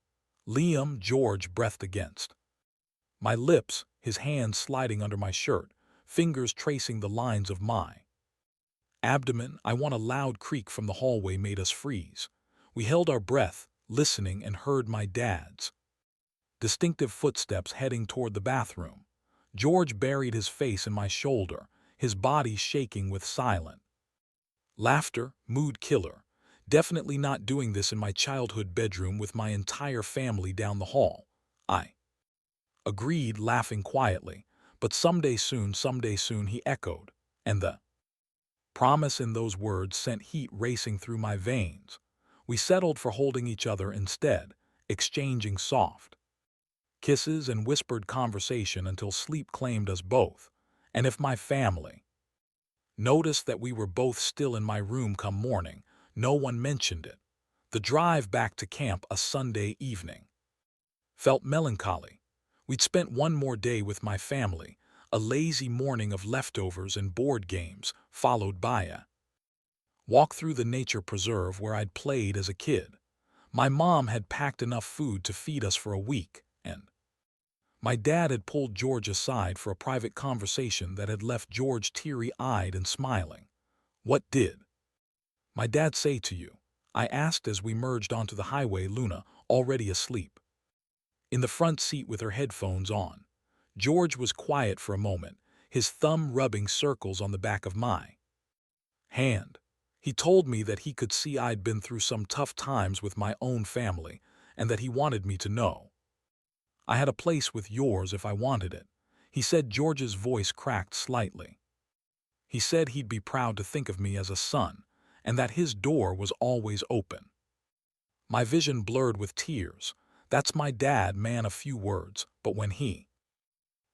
Liam, George breathed against my lips, his hands sliding under my shirt, fingers tracing the lines of my abdomen. I want a loud creak from the hallway made us freeze. We held our breath, listening, and heard my dad's distinctive footsteps heading toward the bathroom. George buried his face in my shoulder, his body shaking with silent laughter. Mood killer. Definitely not doing this in my childhood bedroom with my entire family down the hall. I agreed, laughing quietly. But someday soon, he echoed, and the promise in those words sent heat racing through my veins. We settled for holding each other instead, exchanging soft kisses and whispered conversation until sleep claimed us both. And if my family noticed that we were both still in my room come morning, no one mentioned it. The drive back to camp a Sunday evening felt melancholy. We'd spent one more day with my family, a lazy morning of leftovers and board games, followed by a walk through the nature preserve where I'd played as a kid. My mom had packed enough food to feed us for a week, and my dad had pulled George aside for a private conversation that had left George teary-eyed and smiling. What did my dad say to you? I asked as we merged onto the highway, Luna, already asleep in the front seat with her headphones on. George was quiet for a moment, his thumb rubbing circles on the back of my hand. He told me that he could see I'd been through some tough times with my own family and that he wanted me to know I had a place with yours if I wanted it. He said. George's voice cracked slightly. He said he'd be proud to think of me as a son and that his door was always open. My vision blurred with tears. That's my dad, man, a few words, but when he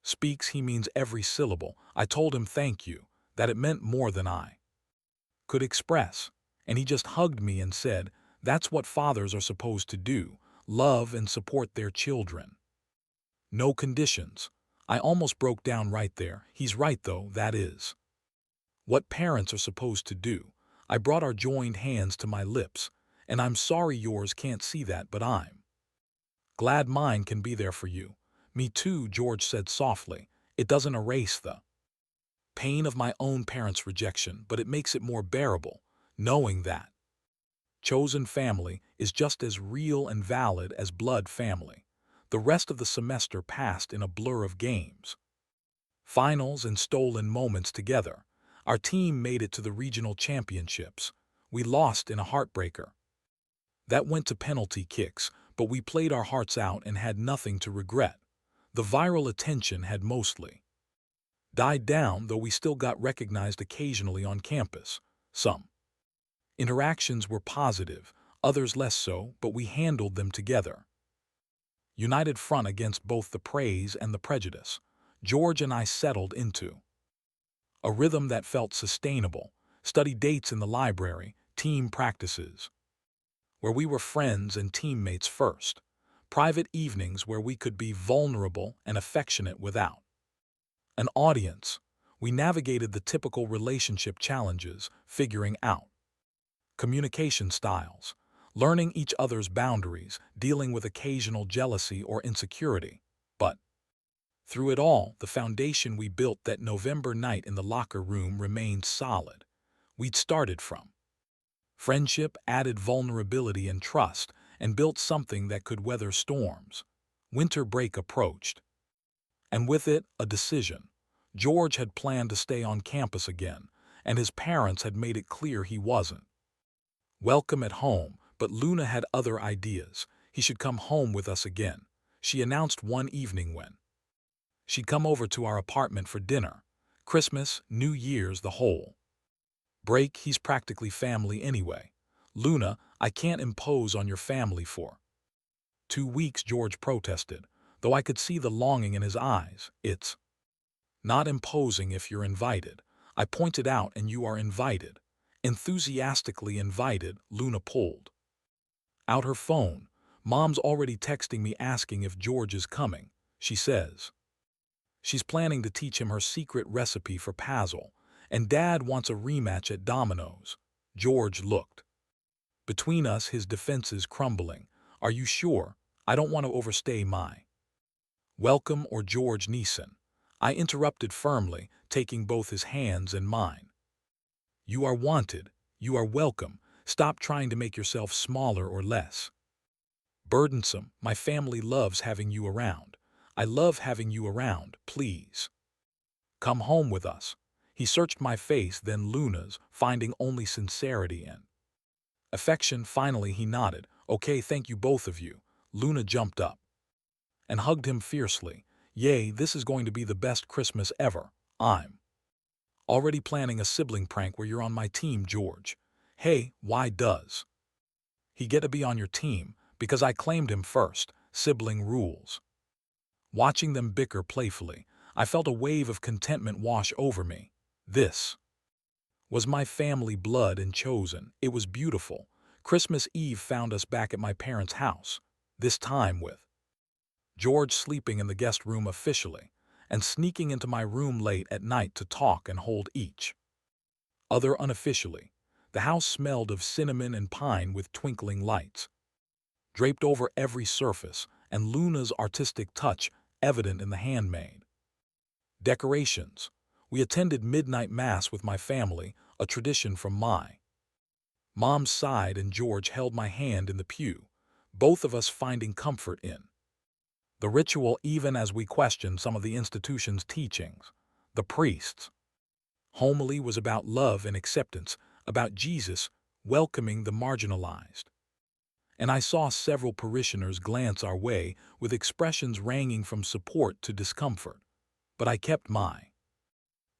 speaks, he means every syllable. I told him thank you, that it meant more than I could express, and he just hugged me and said, that's what fathers are supposed to do, love and support their children. No conditions. I almost broke down right there. He's right, though, that is what parents are supposed to do. I brought our joined hands to my lips, and I'm sorry yours can't see that, but I'm glad mine can be there for you. Me too, George said softly. It doesn't erase the pain of my own parents' rejection, but it makes it more bearable, knowing that chosen family is just as real and valid as blood family. The rest of the semester passed in a blur of games, finals, and stolen moments together. Our team made it to the regional championships. We lost in a heartbreaker. That went to penalty kicks, but we played our hearts out and had nothing to regret. The viral attention had mostly died down, though we still got recognized occasionally on campus. Some interactions were positive, others less so, but we handled them together. United front against both the praise and the prejudice. George and I settled into a rhythm that felt sustainable. Study dates in the library, team practices, where we were friends and teammates first. Private evenings where we could be vulnerable and affectionate without an audience. We navigated the typical relationship challenges, figuring out communication styles, learning each other's boundaries, dealing with occasional jealousy or insecurity. But through it all, the foundation we built that November night in the locker room remained solid. We'd started from friendship, added vulnerability and trust, and built something that could weather storms. Winter break approached, and with it, a decision. George had planned to stay on campus again, and his parents had made it clear he wasn't welcome at home, but Luna had other ideas. He should come home with us again. She announced one evening when she'd come over to our apartment for dinner. Christmas, New Year's, the whole break. He's practically family anyway. Luna, I can't impose on your family for 2 weeks, George protested, though I could see the longing in his eyes. It's not imposing if you're invited. I pointed out, and you are invited. Enthusiastically invited. Luna pulled out her phone. Mom's already texting me asking if George is coming. She says she's planning to teach him her secret recipe for puzzle, and Dad wants a rematch at Domino's. George looked between us, his defenses crumbling. Are you sure? I don't want to overstay my welcome or George Neeson. I interrupted firmly, taking both his hands in mine. You are wanted. You are welcome. Stop trying to make yourself smaller or less burdensome. My family loves having you around. I love having you around. Please come home with us. He searched my face, then Luna's, finding only sincerity and affection. Finally, he nodded. Okay, thank you, both of you. Luna jumped up and hugged him fiercely. Yay, this is going to be the best Christmas ever. I'm already planning a sibling prank where you're on my team, George. Hey, why does he get to be on your team? Because I claimed him first. Sibling rules. Watching them bicker playfully, I felt a wave of contentment wash over me. This was my family, blood and chosen. It was beautiful. Christmas Eve found us back at my parents' house, this time with George sleeping in the guest room officially, and sneaking into my room late at night to talk and hold each other unofficially. The house smelled of cinnamon and pine with twinkling lights draped over every surface, and Luna's artistic touch evident in the handmade decorations. We attended midnight mass with my family, a tradition from my mom's side, and George held my hand in the pew, both of us finding comfort in the ritual even as we questioned some of the institution's teachings. The priest's homily was about love and acceptance, about Jesus welcoming the marginalized. And I saw several parishioners glance our way with expressions ranging from support to discomfort. But I kept my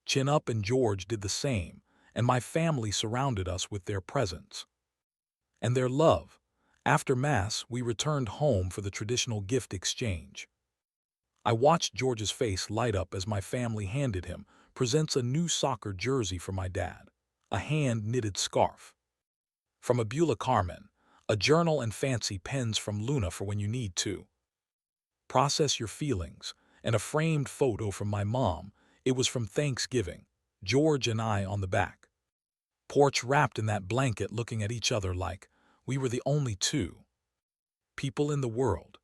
chin up, and George did the same, and my family surrounded us with their presence and their love. After Mass, we returned home for the traditional gift exchange. I watched George's face light up as my family handed him, presents a new soccer jersey for my dad, a hand-knitted scarf from Abula Carmen, a journal, and fancy pens from Luna for when you need to process your feelings, and a framed photo from my mom. It was from Thanksgiving. George and I on the back porch wrapped in that blanket looking at each other like we were the only two people in the world.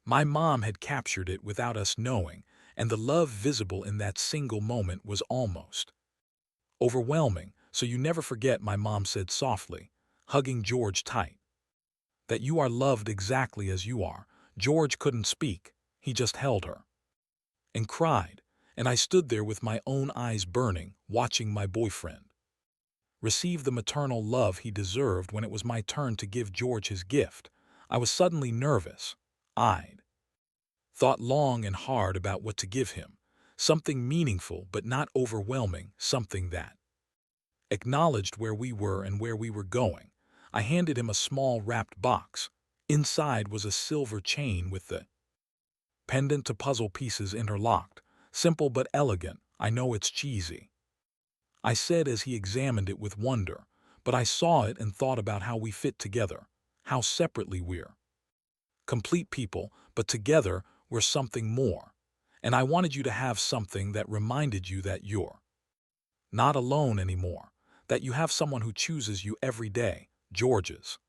My mom had captured it without us knowing, and the love visible in that single moment was almost overwhelming. So you never forget, my mom said softly, hugging George tight, that you are loved exactly as you are. George couldn't speak. He just held her and cried, and I stood there with my own eyes burning, watching my boyfriend receive the maternal love he deserved. When it was my turn to give George his gift, I was suddenly nervous. I'd thought long and hard about what to give him, something meaningful but not overwhelming, something that acknowledged where we were and where we were going. I handed him a small wrapped box. Inside was a silver chain with the pendant to puzzle pieces interlocked. Simple but elegant. I know it's cheesy, I said as he examined it with wonder, but I saw it and thought about how we fit together, how separately we're complete people, but together we're something more. And I wanted you to have something that reminded you that you're not alone anymore, that you have someone who chooses you every day. George's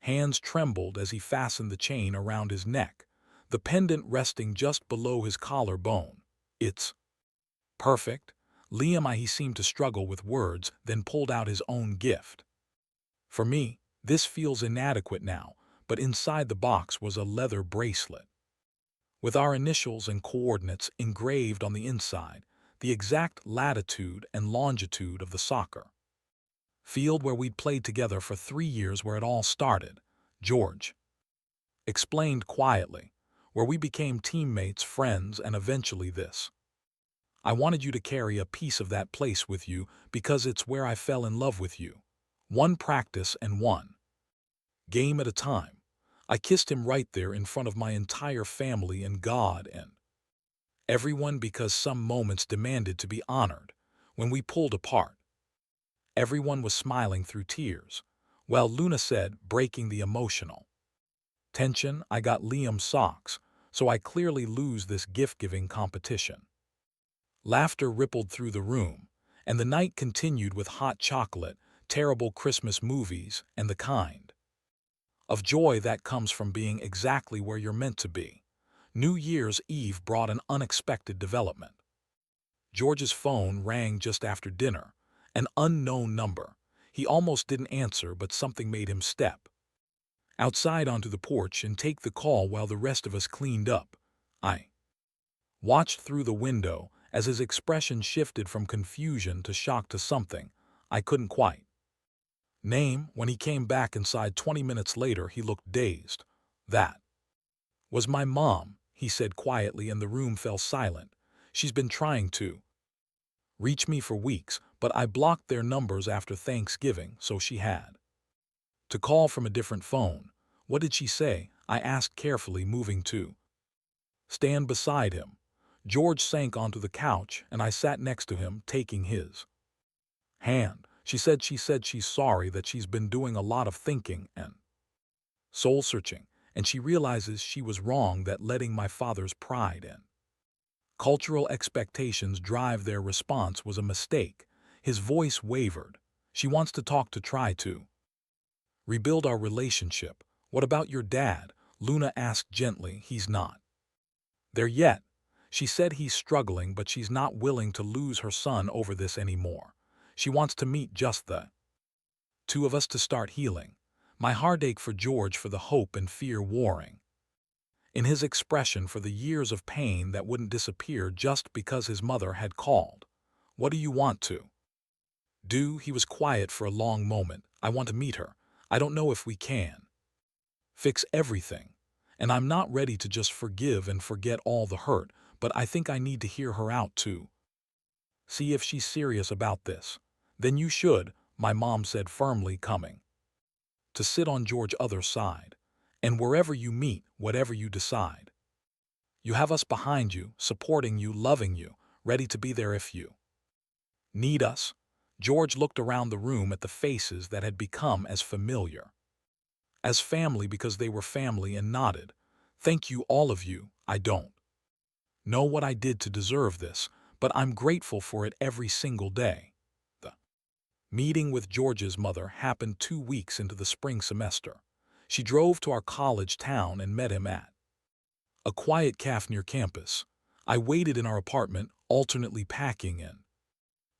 hands trembled as he fastened the chain around his neck, the pendant resting just below his collarbone. It's perfect. He seemed to struggle with words, then pulled out his own gift. For me, this feels inadequate now, but inside the box was a leather bracelet with our initials and coordinates engraved on the inside, the exact latitude and longitude of the soccer field where we'd played together for 3 years, where it all started, George explained quietly, where we became teammates, friends, and eventually this. I wanted you to carry a piece of that place with you because it's where I fell in love with you. One practice and one game at a time. I kissed him right there in front of my entire family and God and everyone, because some moments demanded to be honored. When we pulled apart, everyone was smiling through tears. Well, Luna said, breaking the emotional tension, I got Liam socks, so I clearly lose this gift-giving competition. Laughter rippled through the room, and the night continued with hot chocolate, terrible Christmas movies, and the kind of joy that comes from being exactly where you're meant to be. New Year's Eve brought an unexpected development. George's phone rang just after dinner, an unknown number. He almost didn't answer, but something made him step outside onto the porch and take the call while the rest of us cleaned up. I watched through the window as his expression shifted from confusion to shock to something I couldn't quite name. When he came back inside 20 minutes later, he looked dazed. That was my mom, he said quietly, and the room fell silent. She's been trying to reach me for weeks, but I blocked their numbers after Thanksgiving, so she had to call from a different phone. What did she say? I asked carefully, moving to stand beside him. George sank onto the couch, and I sat next to him, taking his hand. She said she's sorry, that she's been doing a lot of thinking and soul-searching, and she realizes she was wrong, that letting my father's pride and cultural expectations drive their response was a mistake. His voice wavered. She wants to talk, to try to rebuild our relationship. What about your dad? Luna asked gently. He's not there yet. She said he's struggling, but she's not willing to lose her son over this anymore. She wants to meet just the two of us to start healing. My heartache for George, for the hope and fear warring in his expression, for the years of pain that wouldn't disappear just because his mother had called. What do you want to do? He was quiet for a long moment. I want to meet her. I don't know if we can fix everything, and I'm not ready to just forgive and forget all the hurt, but I think I need to hear her out too. See if she's serious about this. Then you should, my mom said firmly, coming to sit on George's other side. And wherever you meet, whatever you decide, you have us behind you, supporting you, loving you, ready to be there if you need us. George looked around the room at the faces that had become as familiar as family, because they were family, and nodded. Thank you, all of you. I don't know what I did to deserve this, but I'm grateful for it every single day. The meeting with George's mother happened 2 weeks into the spring semester. She drove to our college town and met him at a quiet cafe near campus. I waited in our apartment, alternately packing and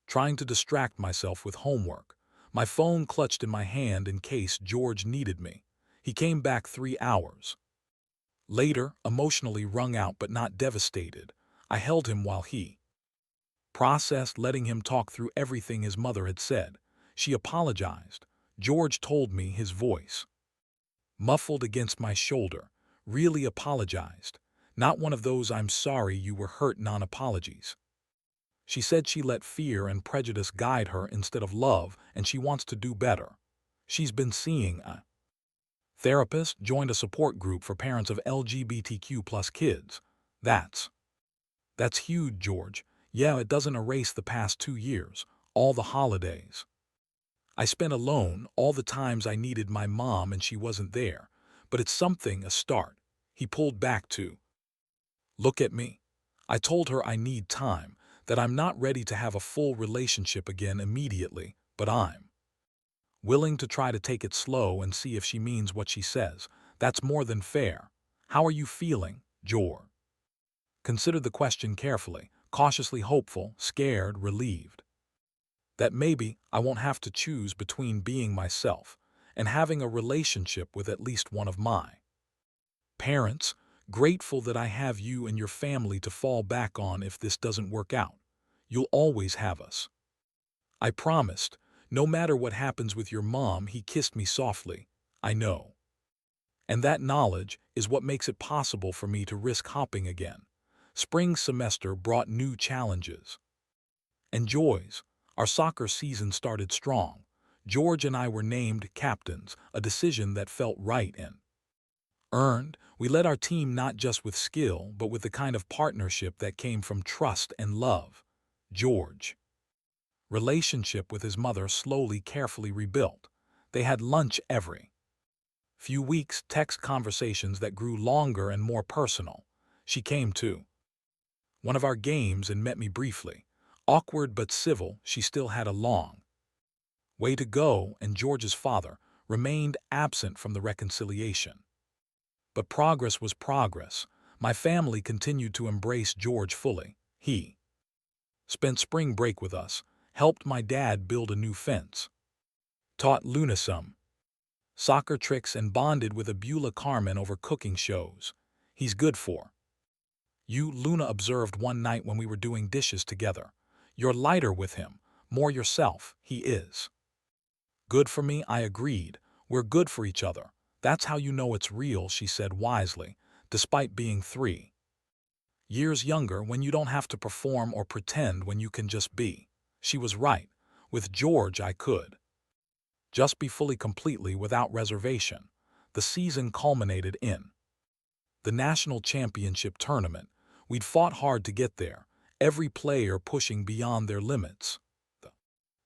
trying to distract myself with homework, my phone clutched in my hand in case George needed me. He came back 3 hours later, emotionally wrung out but not devastated. I held him while he processed, letting him talk through everything his mother had said. She apologized. George told me, his voice muffled against my shoulder. Really apologized. Not one of those "I'm sorry you were hurt" non-apologies. She said she let fear and prejudice guide her instead of love, and she wants to do better. She's been seeing a therapist, joined a support group for parents of LGBTQ plus kids. That's huge, George. Yeah, it doesn't erase the past 2 years, all the holidays I spent alone, all the times I needed my mom and she wasn't there. But it's something, a start. He pulled back to look at me. I told her I need time, that I'm not ready to have a full relationship again immediately, but I'm willing to try to take it slow and see if she means what she says. That's more than fair. How are you feeling, George? Considered the question carefully, cautiously hopeful, scared, relieved. That maybe I won't have to choose between being myself and having a relationship with at least one of my parents. Grateful that I have you and your family to fall back on if this doesn't work out. You'll always have us. I promised. No matter what happens with your mom. He kissed me softly. I know. And that knowledge is what makes it possible for me to risk hopping again. Spring semester brought new challenges and joys. Our soccer season started strong. George and I were named captains, a decision that felt right and earned. We led our team not just with skill, but with the kind of partnership that came from trust and love. George relationship with his mother slowly, carefully rebuilt. They had lunch every few weeks, text conversations that grew longer and more personal. She came to one of our games and met me briefly. Awkward but civil, she still had a long way to go, and George's father remained absent from the reconciliation. But progress was progress. My family continued to embrace George fully. He spent spring break with us, helped my dad build a new fence, taught Luna some soccer tricks, and bonded with Abula Carmen over cooking shows. He's good for you, Luna observed one night when we were doing dishes together. You're lighter with him, more yourself. He is good for me, I agreed. We're good for each other. That's how you know it's real, she said wisely, despite being 3 years younger, when you don't have to perform or pretend, when you can just be. She was right. With George I could just be fully, completely, without reservation. The season culminated in the national championship tournament. We'd fought hard to get there, every player pushing beyond their limits. The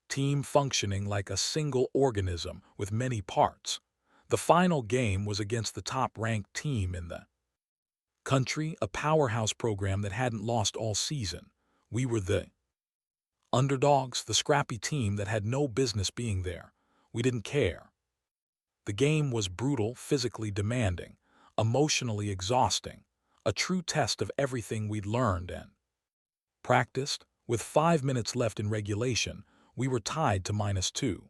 team functioning like a single organism with many parts. The final game was against the top-ranked team in the country, a powerhouse program that hadn't lost all season. We were the underdogs, the scrappy team that had no business being there. We didn't care. The game was brutal, physically demanding, emotionally exhausting, a true test of everything we'd learned and practiced. With 5 minutes left in regulation, we were tied to -2.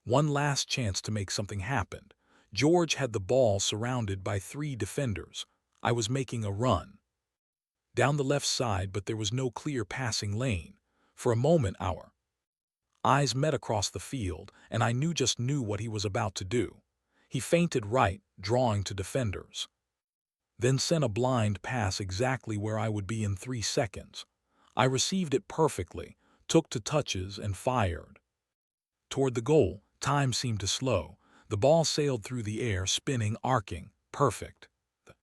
One last chance to make something happen. George had the ball surrounded by 3 defenders. I was making a run down the left side, but there was no clear passing lane. For a moment our eyes met across the field, and I knew what he was about to do. He feinted right, drawing to defenders, then sent a blind pass exactly where I would be in 3 seconds. I received it perfectly, took 2 touches, and fired toward the goal. Time seemed to slow. The ball sailed through the air, spinning, arcing. Perfect. The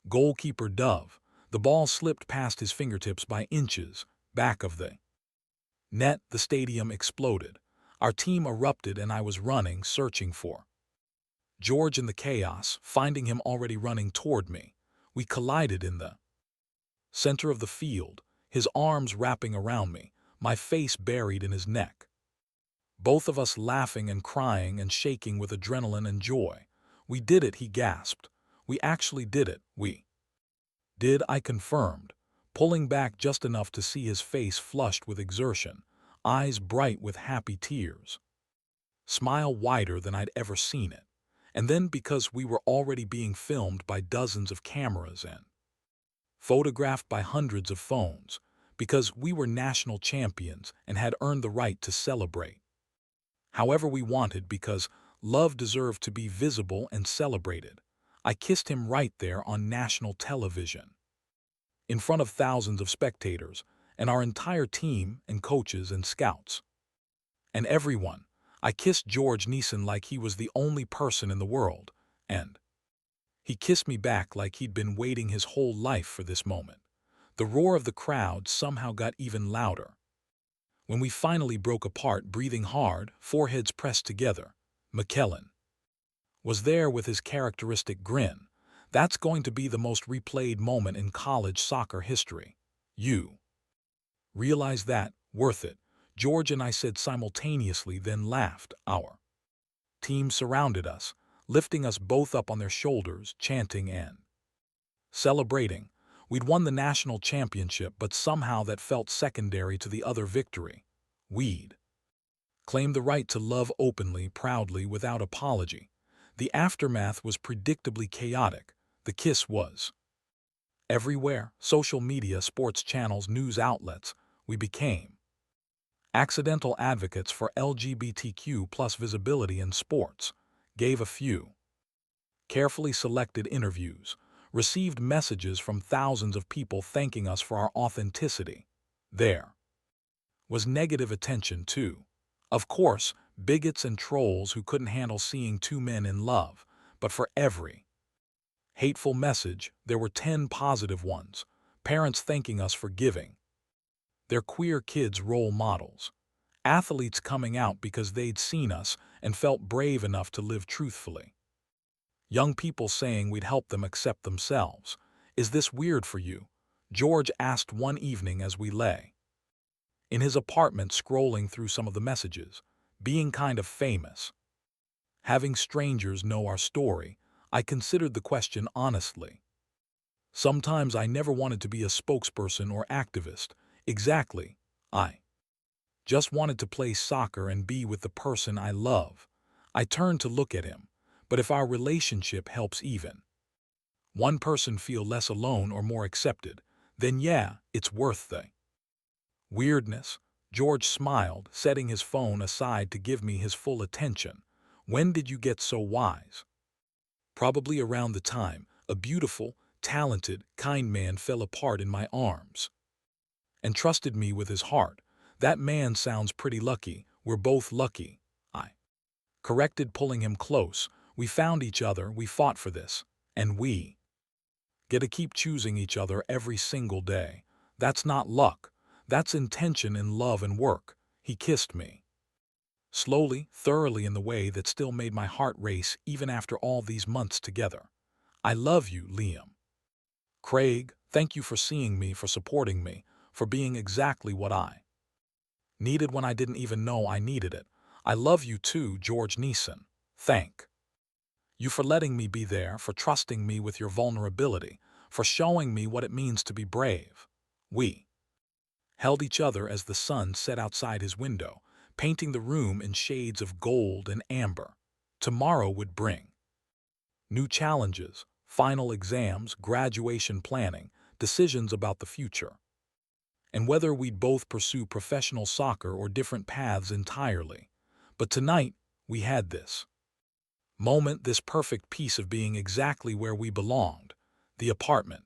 goalkeeper dove. The ball slipped past his fingertips by inches. Back of the net, the stadium exploded. Our team erupted, and I was running, searching for George in the chaos, finding him already running toward me. We collided in the center of the field, his arms wrapping around me, my face buried in his neck. Both of us laughing and crying and shaking with adrenaline and joy. We did it, he gasped. We actually did it, we did, I confirmed, pulling back just enough to see his face flushed with exertion, eyes bright with happy tears. Smile wider than I'd ever seen it. And then because we were already being filmed by dozens of cameras and photographed by hundreds of phones, because we were national champions and had earned the right to celebrate however we wanted because love deserved to be visible and celebrated. I kissed him right there on national television, in front of thousands of spectators, and our entire team and coaches and scouts. And everyone. I kissed George Neeson like he was the only person in the world, and he kissed me back like he'd been waiting his whole life for this moment. The roar of the crowd somehow got even louder. When we finally broke apart, breathing hard, foreheads pressed together, McKellen was there with his characteristic grin. That's going to be the most replayed moment in college soccer history. You realize that? Worth it, George and I said simultaneously, then laughed. Our team surrounded us, lifting us both up on their shoulders, chanting and celebrating. We'd won the national championship, but somehow that felt secondary to the other victory. We'd claimed the right to love openly, proudly, without apology. The aftermath was predictably chaotic. The kiss was everywhere: social media, sports channels, news outlets. We became accidental advocates for LGBTQ plus visibility in sports, gave a few carefully selected interviews, received messages from thousands of people thanking us for our authenticity. There was negative attention too. Of course, bigots and trolls who couldn't handle seeing two men in love, but for every hateful message, there were 10 positive ones. Parents thanking us for giving their queer kids role models. Athletes coming out because they'd seen us and felt brave enough to live truthfully. Young people saying we'd help them accept themselves. Is this weird for you? George asked one evening as we lay in his apartment scrolling through some of the messages. Being kind of famous, having strangers know our story, I considered the question honestly. Sometimes I never wanted to be a spokesperson or activist. Exactly. I just wanted to play soccer and be with the person I love. I turned to look at him. But if our relationship helps even one person feel less alone or more accepted, then yeah, it's worth the weirdness. George smiled, setting his phone aside to give me his full attention. When did you get so wise? Probably around the time a beautiful, talented, kind man fell apart in my arms and trusted me with his heart. That man sounds pretty lucky. We're both lucky, I corrected, pulling him close. We found each other, we fought for this, and we get to keep choosing each other every single day. That's not luck. That's intention in love and work. He kissed me slowly, thoroughly, in the way that still made my heart race even after all these months together. I love you, Liam. Craig, thank you for seeing me, for supporting me, for being exactly what I needed when I didn't even know I needed it. I love you too, George Neeson. Thank you for letting me be there, for trusting me with your vulnerability, for showing me what it means to be brave. We held each other as the sun set outside his window, painting the room in shades of gold and amber. Tomorrow would bring new challenges, final exams, graduation planning, decisions about the future, and whether we'd both pursue professional soccer or different paths entirely. But tonight, we had this moment, this perfect piece of being exactly where we belonged. The apartment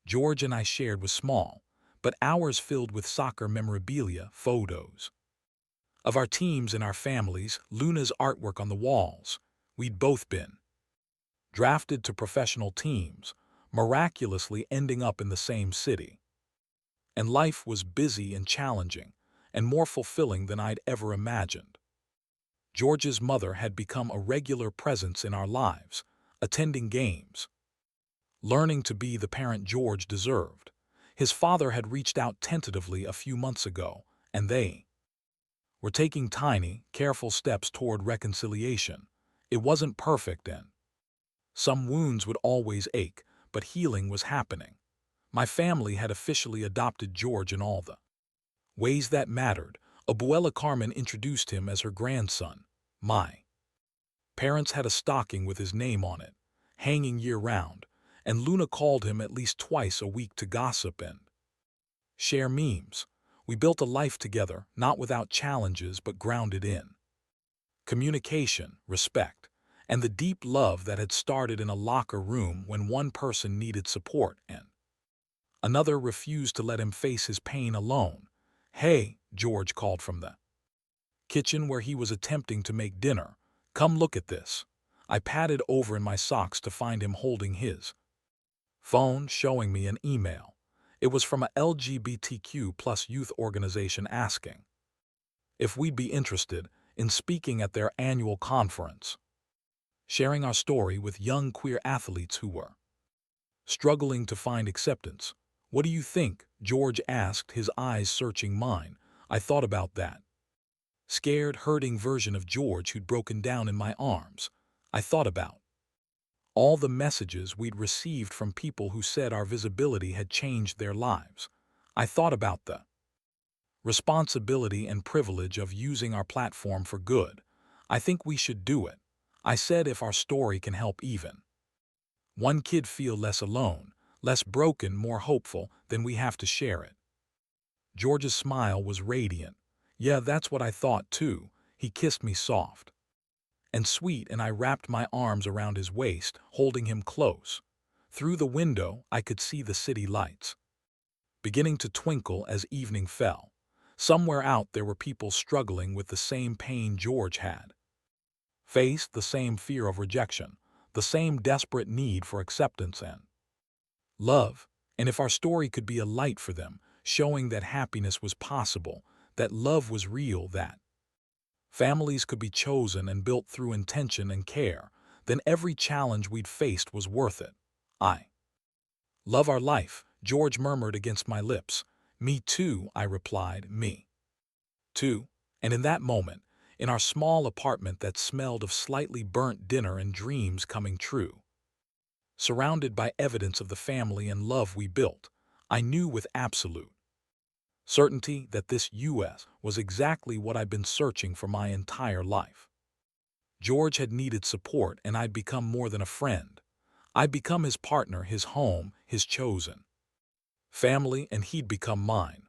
George and I shared was small, but ours filled with soccer memorabilia, photos of our teams and our families, Luna's artwork on the walls. We'd both been drafted to professional teams, miraculously ending up in the same city. And life was busy and challenging, and more fulfilling than I'd ever imagined. George's mother had become a regular presence in our lives, attending games, learning to be the parent George deserved. His father had reached out tentatively a few months ago, and they were taking tiny, careful steps toward reconciliation. It wasn't perfect and some wounds would always ache, but healing was happening. My family had officially adopted George in all the ways that mattered. Abuela Carmen introduced him as her grandson. My parents had a stocking with his name on it, hanging year-round, and Luna called him at least twice a week to gossip and share memes. We built a life together, not without challenges but grounded in communication, respect, and the deep love that had started in a locker room when one person needed support and another refused to let him face his pain alone. "Hey," George called from the kitchen where he was attempting to make dinner. "Come look at this." I padded over in my socks to find him holding his phone, showing me an email. It was from a LGBTQ plus youth organization asking if we'd be interested in speaking at their annual conference, sharing our story with young queer athletes who were struggling to find acceptance. "What do you think?" George asked, his eyes searching mine. I thought about that scared, hurting version of George who'd broken down in my arms. I thought about all the messages we'd received from people who said our visibility had changed their lives. I thought about the responsibility and privilege of using our platform for good. "I think we should do it," I said, "if our story can help even one kid feel less alone, less broken, more hopeful, then we have to share it." George's smile was radiant. "Yeah, that's what I thought too." He kissed me soft and sweet, and I wrapped my arms around his waist, holding him close. Through the window, I could see the city lights beginning to twinkle as evening fell. Somewhere out there were people struggling with the same pain George had faced, the same fear of rejection, the same desperate need for acceptance and love. And if our story could be a light for them, showing that happiness was possible, that love was real, that families could be chosen and built through intention and care, then every challenge we'd faced was worth it. "I love our life," George murmured against my lips. "Me too," I replied, "me too." And in that moment, in our small apartment that smelled of slightly burnt dinner and dreams coming true, surrounded by evidence of the family and love we built, I knew with absolute certainty that this U.S. was exactly what I'd been searching for my entire life. George had needed support, and I'd become more than a friend. I'd become his partner, his home, his chosen family, and he'd become mine.